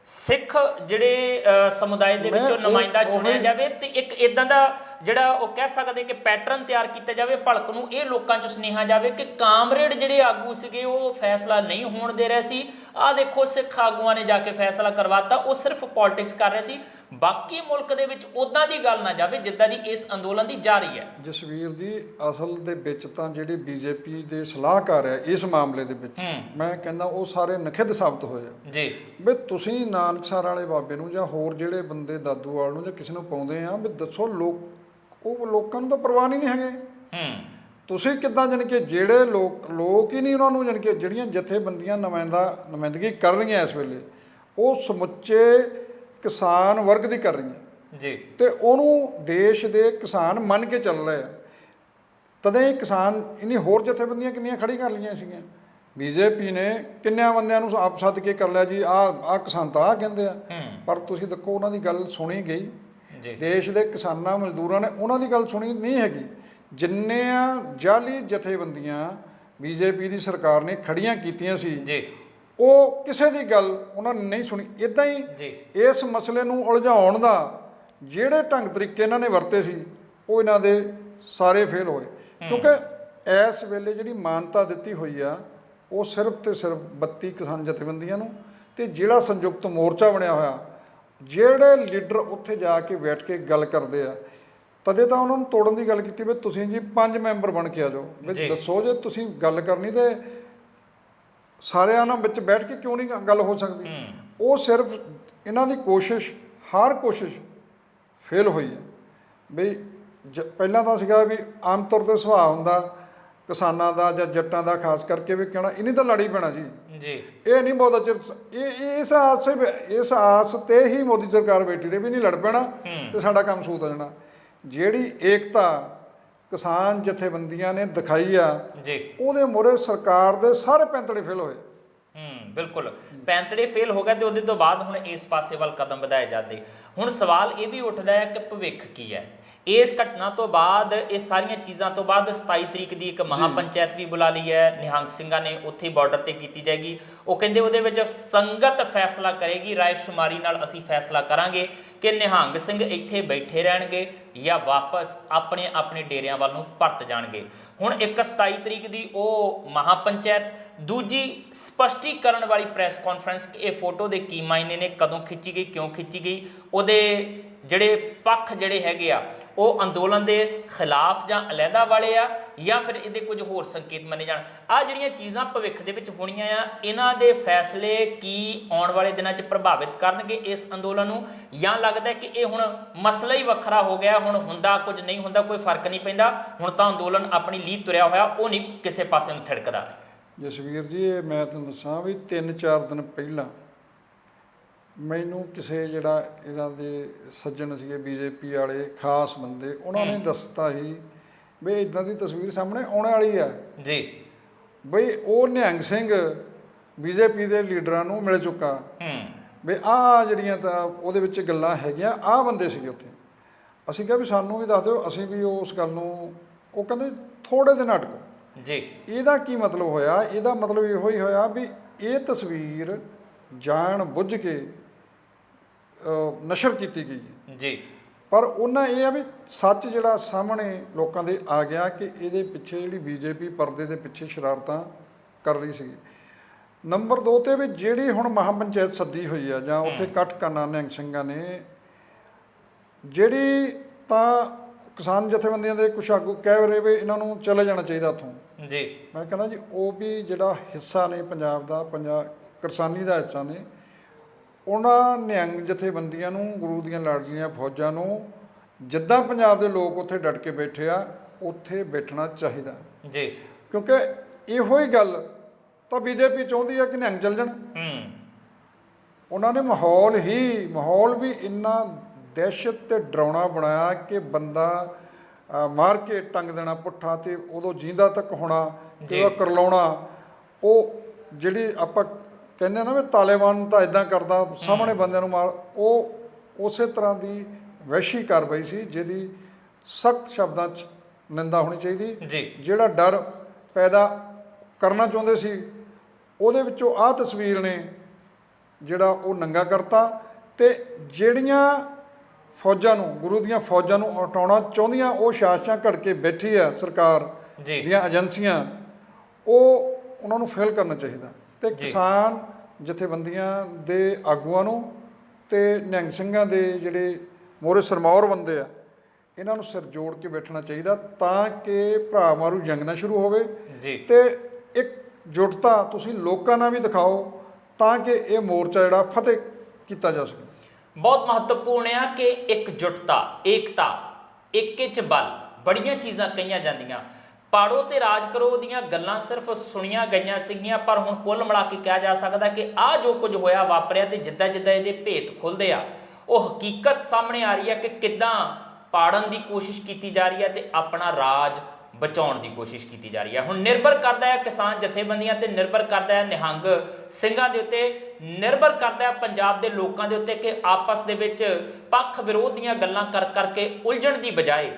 ਸਿੱਖ ਜਿਹੜੇ ਸਮੁਦਾਇ ਦੇ ਵਿੱਚੋਂ ਨੁਮਾਇੰਦਾ ਚੁਣਿਆ ਜਾਵੇ ਤੇ ਇੱਕ ਇਦਾਂ ਦਾ ਜਿਹੜਾ ਉਹ ਕਹਿ ਸਕਦੇ ਕਿ ਪੈਟਰਨ ਤਿਆਰ ਕੀਤਾ ਜਾਵੇ ਭਲਕ ਨੂੰ, ਇਹ ਲੋਕਾਂ 'ਚ ਸੁਨੇਹਾ ਜਾਵੇ ਕਿ ਕਾਮਰੇਡ ਜਿਹੜੇ ਆਗੂ ਸੀਗੇ ਉਹ ਫੈਸਲਾ ਨਹੀਂ ਹੋਣ ਦੇ ਰਹੇ ਸੀ, ਆਹ ਦੇਖੋ ਸਿੱਖ ਆਗੂਆਂ ਨੇ ਜਾ ਕੇ ਫੈਸਲਾ ਕਰਵਾਤਾ, ਉਹ ਸਿਰਫ ਪੋਲਿਟਿਕਸ ਕਰ ਰਹੇ ਸੀ, ਬਾਕੀ ਮੁਲਕ ਦੇ ਵਿੱਚ ਉਦਾਂ ਦੀ ਗੱਲ ਨਾ ਜਾਵੇ ਜਿੱਦਾਂ ਦੀ ਇਸ ਅੰਦੋਲਨ ਦੀ ਜਾ ਰਹੀ ਹੈ। ਜਸਵੀਰ ਜੀ, ਅਸਲ ਦੇ ਵਿੱਚ ਤਾਂ ਜਿਹੜੇ ਬੀਜੇਪੀ ਦੇ ਸਲਾਹਕਾਰ ਆ ਇਸ ਮਾਮਲੇ ਦੇ ਵਿੱਚ, ਮੈਂ ਕਹਿੰਦਾ ਉਹ ਸਾਰੇ ਨਖਿੱਧ ਸਾਬਤ ਹੋਏ ਆ ਜੀ। ਵੀ ਤੁਸੀਂ ਨਾਨਕਸਰ ਵਾਲੇ ਬਾਬੇ ਨੂੰ ਜਾਂ ਹੋਰ ਜਿਹੜੇ ਬੰਦੇ ਦਾਦੂਵਾਲ ਨੂੰ ਜਾਂ ਕਿਸੇ ਨੂੰ ਪਾਉਂਦੇ ਆ ਵੀ ਦੱਸੋ, ਉਹ ਲੋਕਾਂ ਨੂੰ ਤਾਂ ਪਰਵਾਹ ਨਹੀਂ ਹੈਗੇ। ਤੁਸੀਂ ਕਿੱਦਾਂ ਜਾਣੀ ਕਿ ਜਿਹੜੇ ਲੋਕ ਹੀ ਨਹੀਂ ਉਹਨਾਂ ਨੂੰ, ਜਾਣੀ ਕਿ ਜਿਹੜੀਆਂ ਜਥੇਬੰਦੀਆਂ ਨੁਮਾਇੰਦਗੀ ਕਰ ਰਹੀਆਂ ਇਸ ਵੇਲੇ, ਉਹ ਸਮੁੱਚੇ ਕਿਸਾਨ ਵਰਗ ਦੀ ਕਰ ਰਹੀਆਂ ਜੀ, ਤੇ ਉਹਨੂੰ ਦੇਸ਼ ਦੇ ਕਿਸਾਨ ਮੰਨ ਕੇ ਚੱਲ ਰਹੇ ਆ। ਤਦੇ ਕਿਸਾਨ ਇੰਨੀ ਹੋਰ ਜਥੇਬੰਦੀਆਂ ਕਿੰਨੀਆਂ ਖੜੀ ਕਰ ਲਈਆਂ ਸੀਗੀਆਂ। ਬੀਜੇਪੀ ਨੇ ਕਿੰਨਿਆਂ ਬੰਦਿਆਂ ਨੂੰ ਆਪ ਸੱਦ ਕੇ ਕਰ ਲਿਆ ਜੀ, ਆਹ ਕਿਸਾਨ ਤਾਂ ਆਹ ਕਹਿੰਦੇ ਆ, ਪਰ ਤੁਸੀਂ ਦੇਖੋ ਉਹਨਾਂ ਦੀ ਗੱਲ ਸੁਣੀ ਗਈ। ਦੇਸ਼ ਦੇ ਕਿਸਾਨਾਂ ਮਜ਼ਦੂਰਾਂ ਨੇ ਉਹਨਾਂ ਦੀ ਗੱਲ ਸੁਣੀ ਨਹੀਂ ਹੈਗੀ। ਜਿੰਨੀਆਂ ਜਾਲੀ ਜਥੇਬੰਦੀਆਂ ਬੀਜੇਪੀ ਦੀ ਸਰਕਾਰ ਨੇ ਖੜੀਆਂ ਕੀਤੀਆਂ ਸੀ ਜੀ, ਉਹ ਕਿਸੇ ਦੀ ਗੱਲ ਉਹਨਾਂ ਨੇ ਨਹੀਂ ਸੁਣੀ। ਇੱਦਾਂ ਹੀ ਇਸ ਮਸਲੇ ਨੂੰ ਉਲਝਾਉਣ ਦਾ ਜਿਹੜੇ ਢੰਗ ਤਰੀਕੇ ਇਹਨਾਂ ਨੇ ਵਰਤੇ ਸੀ, ਉਹ ਇਹਨਾਂ ਦੇ ਸਾਰੇ ਫੇਲ ਹੋਏ। ਕਿਉਂਕਿ ਇਸ ਵੇਲੇ ਜਿਹੜੀ ਮਾਨਤਾ ਦਿੱਤੀ ਹੋਈ ਆ ਉਹ ਸਿਰਫ ਤੇ ਸਿਰਫ 32 ਕਿਸਾਨ ਜਥੇਬੰਦੀਆਂ ਨੂੰ ਤੇ ਜਿਹੜਾ ਸੰਯੁਕਤ ਮੋਰਚਾ ਬਣਿਆ ਹੋਇਆ, ਜਿਹੜੇ ਲੀਡਰ ਉੱਥੇ ਜਾ ਕੇ ਬੈਠ ਕੇ ਗੱਲ ਕਰਦੇ ਆ, ਤਦੇ ਤਾਂ ਉਹਨਾਂ ਨੂੰ ਤੋੜਨ ਦੀ ਗੱਲ ਕੀਤੀ ਵੀ ਤੁਸੀਂ ਜੀ 5 ਮੈਂਬਰ ਬਣ ਕੇ ਆ ਜਾਓ। ਵੀ ਦੱਸੋ ਜੇ ਤੁਸੀਂ ਗੱਲ ਕਰਨੀ ਤੇ ਸਾਰਿਆਂ ਨਾਲ ਵਿੱਚ ਬੈਠ ਕੇ ਕਿਉਂ ਨਹੀਂ ਗੱਲ ਹੋ ਸਕਦੀ। ਉਹ ਸਿਰਫ ਇਹਨਾਂ ਦੀ ਕੋਸ਼ਿਸ਼, ਹਰ ਕੋਸ਼ਿਸ਼ ਫੇਲ ਹੋਈ ਹੈ। ਵੀ ਪਹਿਲਾਂ ਤਾਂ ਸੀਗਾ ਵੀ ਆਮ ਤੌਰ 'ਤੇ ਸੁਭਾਅ ਹੁੰਦਾ ਕਿਸਾਨਾਂ ਦਾ ਜਾਂ ਜੱਟਾਂ ਦਾ, ਖਾਸ ਕਰਕੇ ਵੀ ਕਹਿਣਾ ਇਹਨੀ ਤਾਂ ਲੜੀ ਪੈਣਾ ਜੀ। ਇਹ ਨਹੀਂ ਬਹੁਤਾ ਚਿਰ, ਇਸ ਆਸ ਤੇ ਹੀ ਮੋਦੀ ਸਰਕਾਰ ਬੈਠੀ ਰਹੀ ਵੀ ਨਹੀਂ ਲੜ ਪੈਣਾ ਤੇ ਸਾਡਾ ਕੰਮ ਸੂਤ ਹੋ ਜਾਣਾ। ਜਿਹੜੀ ਏਕਤਾ ਕਿਸਾਨ ਜਥੇਬੰਦੀਆਂ ਨੇ ਦਿਖਾਈ ਆ ਉਹਦੇ ਮੂਹਰੇ ਸਰਕਾਰ ਦੇ ਸਾਰੇ ਪੈਂਤੜੇ ਫੇਲ ਹੋਏ। ਬਿਲਕੁਲ ਪੈਂਤੜੇ ਫੇਲ ਹੋ ਗਏ ਤੇ ਉਹਦੇ ਤੋਂ ਬਾਅਦ ਹੁਣ ਇਸ ਪਾਸੇ ਵੱਲ ਕਦਮ ਵਧਾਏ ਜਾਂਦੇ। ਹੁਣ ਸਵਾਲ ਇਹ ਵੀ ਉੱਠਦਾ ਹੈ ਕਿ ਭਵਿੱਖ ਕੀ ਹੈ ਇਸ ਘਟਨਾ ਤੋਂ ਬਾਅਦ, ਇਹ ਸਾਰੀਆਂ ਚੀਜ਼ਾਂ ਤੋਂ ਬਾਅਦ 27 ਤਰੀਕ ਦੀ ਇੱਕ ਮਹਾਪੰਚਾਇਤ ਵੀ ਬੁਲਾ ਲਈ ਹੈ ਨਿਹੰਗ ਸਿੰਘਾਂ ਨੇ, ਉੱਥੇ ਬਾਰਡਰ ਤੇ ਕੀਤੀ ਜਾਏਗੀ। ਉਹ ਕਹਿੰਦੇ ਉਹਦੇ ਵਿੱਚ ਸੰਗਤ ਫੈਸਲਾ ਕਰੇਗੀ, ਰਾਏ ਸ਼ੁਮਾਰੀ ਨਾਲ ਅਸੀਂ ਫੈਸਲਾ ਕਰਾਂਗੇ ਕਿ ਨਿਹੰਗ ਸਿੰਘ ਇੱਥੇ ਬੈਠੇ ਰਹਿਣਗੇ ਜਾਂ ਵਾਪਸ ਆਪਣੇ ਆਪਣੇ ਡੇਰਿਆਂ ਵੱਲ ਨੂੰ ਪਰਤ ਜਾਣਗੇ। ਹੁਣ ਇੱਕ 27 ਤਰੀਕ ਦੀ ਉਹ ਮਹਾਪੰਚਾਇਤ, ਦੂਜੀ ਸਪਸ਼ਟੀਕਰਨ ਵਾਲੀ ਪ੍ਰੈਸ ਕਾਨਫਰੰਸ, ਇਹ ਫੋਟੋ ਦੇ ਕੀ ਮਾਇਨੇ ਨੇ, ਕਦੋਂ ਖਿੱਚੀ ਗਈ, ਕਿਉਂ ਖਿੱਚੀ ਗਈ, ਉਹਦੇ ਜਿਹੜੇ ਪੱਖ ਜਿਹੜੇ ਹੈਗੇ ਆ ਉਹ ਅੰਦੋਲਨ ਦੇ ਖਿਲਾਫ ਜਾਂ ਅਲੱਗਾ ਵਾਲੇ ਆ ਜਾਂ ਫਿਰ ਇਹਦੇ ਕੁਝ ਹੋਰ ਸੰਕੇਤ ਮੰਨੇ ਜਾਣ। ਆਹ ਜਿਹੜੀਆਂ ਚੀਜ਼ਾਂ ਭਵਿੱਖ ਦੇ ਵਿੱਚ ਹੋਣੀਆਂ ਆ, ਇਹਨਾਂ ਦੇ ਫੈਸਲੇ ਕੀ ਆਉਣ ਵਾਲੇ ਦਿਨਾਂ 'ਚ ਪ੍ਰਭਾਵਿਤ ਕਰਨਗੇ ਇਸ ਅੰਦੋਲਨ ਨੂੰ, ਜਾਂ ਲੱਗਦਾ ਕਿ ਇਹ ਹੁਣ ਮਸਲਾ ਹੀ ਵੱਖਰਾ ਹੋ ਗਿਆ, ਹੁਣ ਹੁੰਦਾ ਕੁਝ ਨਹੀਂ ਹੁੰਦਾ, ਕੋਈ ਫਰਕ ਨਹੀਂ ਪੈਂਦਾ, ਹੁਣ ਤਾਂ ਅੰਦੋਲਨ ਆਪਣੀ ਲੀਹ ਤੁਰਿਆ ਹੋਇਆ, ਉਹ ਨਹੀਂ ਕਿਸੇ ਪਾਸੇ ਨੂੰ ਥਿੜਕਦਾ। ਜਸਵੀਰ ਜੀ, ਇਹ ਮੈਂ ਤੁਹਾਨੂੰ ਦੱਸਾਂ ਵੀ 3-4 ਦਿਨ ਪਹਿਲਾਂ ਮੈਨੂੰ ਕਿਸੇ ਜਿਹੜਾ ਇਹਨਾਂ ਦੇ ਸੱਜਣ ਸੀਗੇ ਬੀਜੇਪੀ ਵਾਲੇ ਖਾਸ ਬੰਦੇ, ਉਹਨਾਂ ਨੇ ਦੱਸਤਾ ਸੀ ਵੀ ਇੱਦਾਂ ਦੀ ਤਸਵੀਰ ਸਾਹਮਣੇ ਆਉਣ ਵਾਲੀ ਆ ਜੀ, ਬਈ ਉਹ ਨਿਹੰਗ ਸਿੰਘ ਬੀਜੇਪੀ ਦੇ ਲੀਡਰਾਂ ਨੂੰ ਮਿਲ ਚੁੱਕਾ, ਵੀ ਆਹ ਜਿਹੜੀਆਂ ਤਾਂ ਉਹਦੇ ਵਿੱਚ ਗੱਲਾਂ ਹੈਗੀਆਂ, ਆਹ ਬੰਦੇ ਸੀਗੇ ਉੱਥੇ। ਅਸੀਂ ਕਿਹਾ ਵੀ ਸਾਨੂੰ ਵੀ ਦੱਸ ਦਿਓ, ਅਸੀਂ ਵੀ ਉਸ ਗੱਲ ਨੂੰ, ਉਹ ਕਹਿੰਦੇ ਥੋੜ੍ਹੇ ਦਿਨ ਅਟਕੋ ਜੀ। ਇਹਦਾ ਕੀ ਮਤਲਬ ਹੋਇਆ? ਇਹਦਾ ਮਤਲਬ ਇਹੋ ਹੀ ਹੋਇਆ ਵੀ ਇਹ ਤਸਵੀਰ ਜਾਣ ਬੁੱਝ ਕੇ ਨਸ਼ਰ ਕੀਤੀ ਗਈ ਹੈ ਜੀ, ਪਰ ਉਹਨਾਂ ਇਹ ਆ ਵੀ ਸੱਚ ਜਿਹੜਾ ਸਾਹਮਣੇ ਲੋਕਾਂ ਦੇ ਆ ਗਿਆ ਕਿ ਇਹਦੇ ਪਿੱਛੇ ਜਿਹੜੀ ਬੀਜੇਪੀ ਪਰਦੇ ਦੇ ਪਿੱਛੇ ਸ਼ਰਾਰਤਾਂ ਕਰ ਰਹੀ ਸੀਗੀ। ਨੰਬਰ 2 ਤੇ ਵੀ ਜਿਹੜੀ ਹੁਣ ਮਹਾਪੰਚਾਇਤ ਸੱਦੀ ਹੋਈ ਆ ਜਾਂ ਉੱਥੇ ਇਕੱਠ ਕਰਨਾ ਨਿਹੰਗ ਸਿੰਘਾਂ ਨੇ, ਜਿਹੜੀ ਤਾਂ ਕਿਸਾਨ ਜਥੇਬੰਦੀਆਂ ਦੇ ਕੁਛ ਆਗੂ ਕਹਿ ਰਹੇ ਵੀ ਇਹਨਾਂ ਨੂੰ ਚਲੇ ਜਾਣਾ ਚਾਹੀਦਾ ਉੱਥੋਂ ਜੀ। ਮੈਂ ਕਹਿੰਦਾ ਜੀ ਉਹ ਵੀ ਜਿਹੜਾ ਹਿੱਸਾ ਨੇ ਪੰਜਾਬ ਦਾ, ਕਿਸਾਨੀ ਦਾ ਹਿੱਸਾ ਨੇ, ਉਹਨਾਂ ਨਿਹੰਗ ਜਥੇਬੰਦੀਆਂ ਨੂੰ, ਗੁਰੂ ਦੀਆਂ ਲਾਡਲੀਆਂ ਫੌਜਾਂ ਨੂੰ, ਜਿੱਦਾਂ ਪੰਜਾਬ ਦੇ ਲੋਕ ਉੱਥੇ ਡਟ ਕੇ ਬੈਠੇ ਆ, ਉੱਥੇ ਬੈਠਣਾ ਚਾਹੀਦਾ ਜੀ। ਕਿਉਂਕਿ ਇਹੋ ਹੀ ਗੱਲ ਤਾਂ ਬੀਜੇਪੀ ਚਾਹੁੰਦੀ ਆ ਕਿ ਨਿਹੰਗ ਚੱਲ ਜਾਣ। ਉਹਨਾਂ ਨੇ ਮਾਹੌਲ ਵੀ ਇੰਨਾ ਦਹਿਸ਼ਤ ਤੇ ਡਰਾਉਣਾ ਬਣਾਇਆ ਕਿ ਬੰਦਾ ਮਾਰ ਕੇ ਟੰਗ ਦੇਣਾ ਪੁੱਠਾ ਤੇ ਉਦੋਂ ਜਿੰਦਾ ਤੱਕ ਹੋਣਾ ਤੇ ਉਹਦਾ ਕਰਲਾਉਣਾ, ਉਹ ਜਿਹੜੀ ਆਪਾਂ ਕਹਿੰਦੇ ਨਾ ਵੀ ਤਾਲਿਬਾਨ ਤਾਂ ਇਦਾਂ ਕਰਦਾ ਸਾਹਮਣੇ ਬੰਦਿਆਂ ਨੂੰ ਮਾਰ, ਉਹ ਉਸੇ ਤਰ੍ਹਾਂ ਦੀ ਵਹਿਸ਼ੀ ਕਾਰਵਾਈ ਸੀ ਜਿਹਦੀ ਸਖਤ ਸ਼ਬਦਾਂ 'ਚ ਨਿੰਦਾ ਹੋਣੀ ਚਾਹੀਦੀ। ਜਿਹੜਾ ਡਰ ਪੈਦਾ ਕਰਨਾ ਚਾਹੁੰਦੇ ਸੀ ਉਹਦੇ ਵਿੱਚੋਂ ਆਹ ਤਸਵੀਰ ਨੇ ਜਿਹੜਾ ਉਹ ਨੰਗਾ ਕਰਤਾ। ਤੇ ਜਿਹੜੀਆਂ ਫੌਜਾਂ ਨੂੰ, ਗੁਰੂ ਦੀਆਂ ਫੌਜਾਂ ਨੂੰ ਹਟਾਉਣਾ ਚਾਹੁੰਦੀਆਂ ਉਹ ਸ਼ਾਸਕਾਂ ਘੜ ਕੇ ਬੈਠੀ ਆ ਸਰਕਾਰ ਦੀਆਂ ਏਜੰਸੀਆਂ, ਉਹ ਉਹਨਾਂ ਨੂੰ ਫੇਲ ਕਰਨਾ ਚਾਹੀਦਾ। ਤੇ ਕਿਸਾਨ ਜਥੇਬੰਦੀਆਂ ਦੇ ਆਗੂਆਂ ਨੂੰ ਤੇ ਨਿਹੰਗ ਸਿੰਘਾਂ ਦੇ ਜਿਹੜੇ ਮੋਹਰੇ ਸਰਮੌਰ ਬੰਦੇ ਆ, ਇਹਨਾਂ ਨੂੰ ਸਿਰ ਜੋੜ ਕੇ ਬੈਠਣਾ ਚਾਹੀਦਾ ਤਾਂ ਕਿ ਭਰਾ ਮਾਰੂ ਜੰਗ ਨਾ ਸ਼ੁਰੂ ਹੋਵੇ। ਤੇ ਇੱਕ ਜੁਟਤਾ ਤੁਸੀਂ ਲੋਕਾਂ ਨਾਲ ਵੀ ਦਿਖਾਓ ਤਾਂ ਕਿ ਇਹ ਮੋਰਚਾ ਜਿਹੜਾ ਫਤਿਹ ਕੀਤਾ ਜਾ ਸਕੇ। ਬਹੁਤ ਮਹੱਤਵਪੂਰਨ ਆ ਕਿ ਇਕਜੁੱਟਤਾ, ਏਕਤਾ, ਏਕੇ 'ਚ ਬਲ, ਬੜੀਆਂ ਚੀਜ਼ਾਂ ਕਹੀਆਂ ਜਾਂਦੀਆਂ। ਪਾੜੋ ਤੇ ਰਾਜ ਕਰੋ ਦੀਆਂ ਗੱਲਾਂ ਸਿਰਫ ਸੁਣੀਆਂ ਗਈਆਂ ਸੀਗੀਆਂ, ਪਰ ਹੁਣ ਕੁੱਲ ਮਿਲਾ ਕੇ ਕਿਹਾ ਜਾ ਸਕਦਾ ਕਿ ਆਹ ਜੋ ਕੁਝ ਹੋਇਆ ਵਾਪਰਿਆ ਤੇ ਜਿੱਦਾਂ ਜਿੱਦਾਂ ਇਹਦੇ ਭੇਤ ਖੁੱਲ੍ਹਦੇ ਆ ਉਹ ਹਕੀਕਤ ਸਾਹਮਣੇ ਆ ਰਹੀ ਹੈ ਕਿ ਕਿੱਦਾਂ ਪਾੜਨ ਦੀ ਕੋਸ਼ਿਸ਼ ਕੀਤੀ ਜਾ ਰਹੀ ਹੈ ਤੇ ਆਪਣਾ ਰਾਜ ਬਚਾਉਣ ਦੀ ਕੋਸ਼ਿਸ਼ ਕੀਤੀ ਜਾ ਰਹੀ ਹੈ। ਹੁਣ ਨਿਰਭਰ ਕਰਦਾ ਹੈ ਕਿਸਾਨ ਜਥੇਬੰਦੀਆਂ ਤੇ, ਨਿਰਭਰ ਕਰਦਾ ਹੈ ਨਿਹੰਗ ਸਿੰਘਾਂ ਦੇ ਉੱਤੇ, ਨਿਰਭਰ ਕਰਦਾ ਹੈ ਪੰਜਾਬ ਦੇ ਲੋਕਾਂ ਦੇ ਉੱਤੇ ਕਿ ਆਪਸ ਦੇ ਵਿੱਚ ਪੱਖ ਵਿਰੋਧ ਦੀਆਂ ਗੱਲਾਂ ਕਰ ਕਰਕੇ ਉਲਝਣ ਦੀ ਬਜਾਏ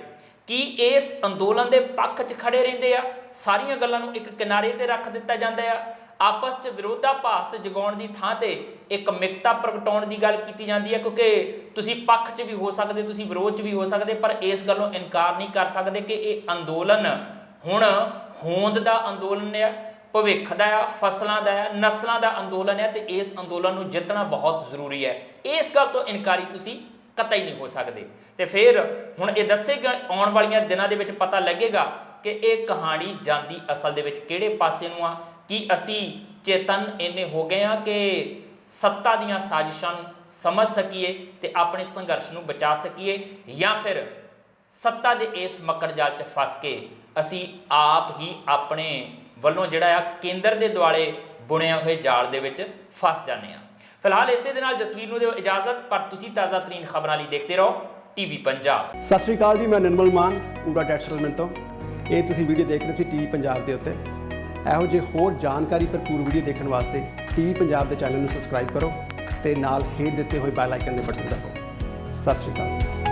ਕੀ ਇਸ ਅੰਦੋਲਨ ਦੇ ਪੱਖ 'ਚ ਖੜੇ ਰਹਿੰਦੇ ਆ, ਸਾਰੀਆਂ ਗੱਲਾਂ ਨੂੰ ਇੱਕ ਕਿਨਾਰੇ ਤੇ ਰੱਖ ਦਿੱਤਾ ਜਾਂਦਾ ਆ, ਆਪਸ 'ਚ ਵਿਰੋਧਾਭਾਸ ਜਗਾਉਣ ਦੀ ਥਾਂ ਤੇ ਇੱਕ ਮਿਕਤਾ ਪ੍ਰਗਟਾਉਣ ਦੀ ਗੱਲ ਕੀਤੀ ਜਾਂਦੀ ਹੈ। ਕਿਉਂਕਿ ਤੁਸੀਂ ਪੱਖ 'ਚ ਵੀ ਹੋ ਸਕਦੇ, ਤੁਸੀਂ ਵਿਰੋਧ 'ਚ ਵੀ ਹੋ ਸਕਦੇ, ਪਰ ਇਸ ਗੱਲੋਂ ਇਨਕਾਰ ਨਹੀਂ ਕਰ ਸਕਦੇ ਕਿ ਇਹ ਅੰਦੋਲਨ ਹੁਣ ਹੋਂਦ ਦਾ ਅੰਦੋਲਨ ਹੈ, ਭਵਿੱਖ ਦਾ ਆ, ਫਸਲਾਂ ਦਾ ਆ, ਨਸਲਾਂ ਦਾ ਅੰਦੋਲਨ ਹੈ ਤੇ ਇਸ ਅੰਦੋਲਨ ਨੂੰ ਜਿੱਤਣਾ ਬਹੁਤ ਜ਼ਰੂਰੀ ਹੈ। ਇਸ ਗੱਲ ਤੋਂ ਇਨਕਾਰੀ ਤੁਸੀਂ ਕਤਈ ਨਹੀਂ ਹੋ ਸਕਦੇ। ਤੇ ਫਿਰ ਹੁਣ ਇਹ ਦੱਸੇਗਾ ਆਉਣ ਵਾਲੀਆਂ ਦਿਨਾਂ ਦੇ ਵਿੱਚ ਪਤਾ ਲੱਗੇਗਾ ਕਿ ਇਹ ਕਹਾਣੀ ਜਾਂਦੀ ਅਸਲ ਦੇ ਵਿੱਚ ਕਿਹੜੇ ਪਾਸੇ ਨੂੰ ਆ। ਕੀ ਅਸੀਂ ਚੇਤਨ ਇੰਨੇ ਹੋ ਗਏ ਆ ਕਿ ਸੱਤਾ ਦੀਆਂ ਸਾਜ਼ਿਸ਼ਾਂ ਨੂੰ ਸਮਝ ਸਕੀਏ ਤੇ ਆਪਣੇ ਸੰਘਰਸ਼ ਨੂੰ ਬਚਾ ਸਕੀਏ, ਜਾਂ ਫਿਰ ਸੱਤਾ ਦੇ ਇਸ ਮੱਕੜ ਜਾਲ 'ਚ ਫਸ ਕੇ ਅਸੀਂ ਆਪ ਹੀ ਆਪਣੇ ਵੱਲੋਂ ਜਿਹੜਾ ਆ ਕੇਂਦਰ ਦੇ ਦੁਆਲੇ ਬੁਣਿਆ ਹੋਏ ਜਾਲ ਦੇ ਵਿੱਚ ਫਸ ਜਾਂਦੇ ਆ। ਫਿਲਹਾਲ ਇਸੇ ਦੇ ਨਾਲ ਜਸਵੀਰ ਨੂੰ ਦਿਓ ਇਜਾਜ਼ਤ, ਪਰ ਤੁਸੀਂ ਤਾਜ਼ਾ ਤਰੀਨ ਖਬਰਾਂ ਲਈ ਦੇਖਦੇ ਰਹੋ ਟੀਵੀ ਪੰਜਾਬ। ਸਤਿ ਸ਼੍ਰੀ ਅਕਾਲ ਜੀ, ਮੈਂ ਨਿਰਮਲ ਮਾਨ ਪੂਰਾ ਡੈਟ ਸੈਟਲਮੈਂਟ ਤੋਂ। ਇਹ ਤੁਸੀਂ ਵੀਡੀਓ ਦੇਖ ਰਹੇ ਸੀ ਟੀਵੀ ਪੰਜਾਬ ਦੇ ਉੱਤੇ। ਇਹੋ ਜਿਹੇ ਹੋਰ ਜਾਣਕਾਰੀ ਭਰਪੂਰ ਵੀਡੀਓ ਦੇਖਣ ਵਾਸਤੇ ਟੀਵੀ ਪੰਜਾਬ ਦੇ ਚੈਨਲ ਨੂੰ ਸਬਸਕ੍ਰਾਈਬ ਕਰੋ ਤੇ ਨਾਲ ਹੇਠ ਦਿੱਤੇ ਹੋਏ ਬੈਲ ਆਈਕਨ ਦੇ ਬਟਨ ਦਬਾਓ। ਸਤਿ ਸ਼੍ਰੀ ਅਕਾਲ।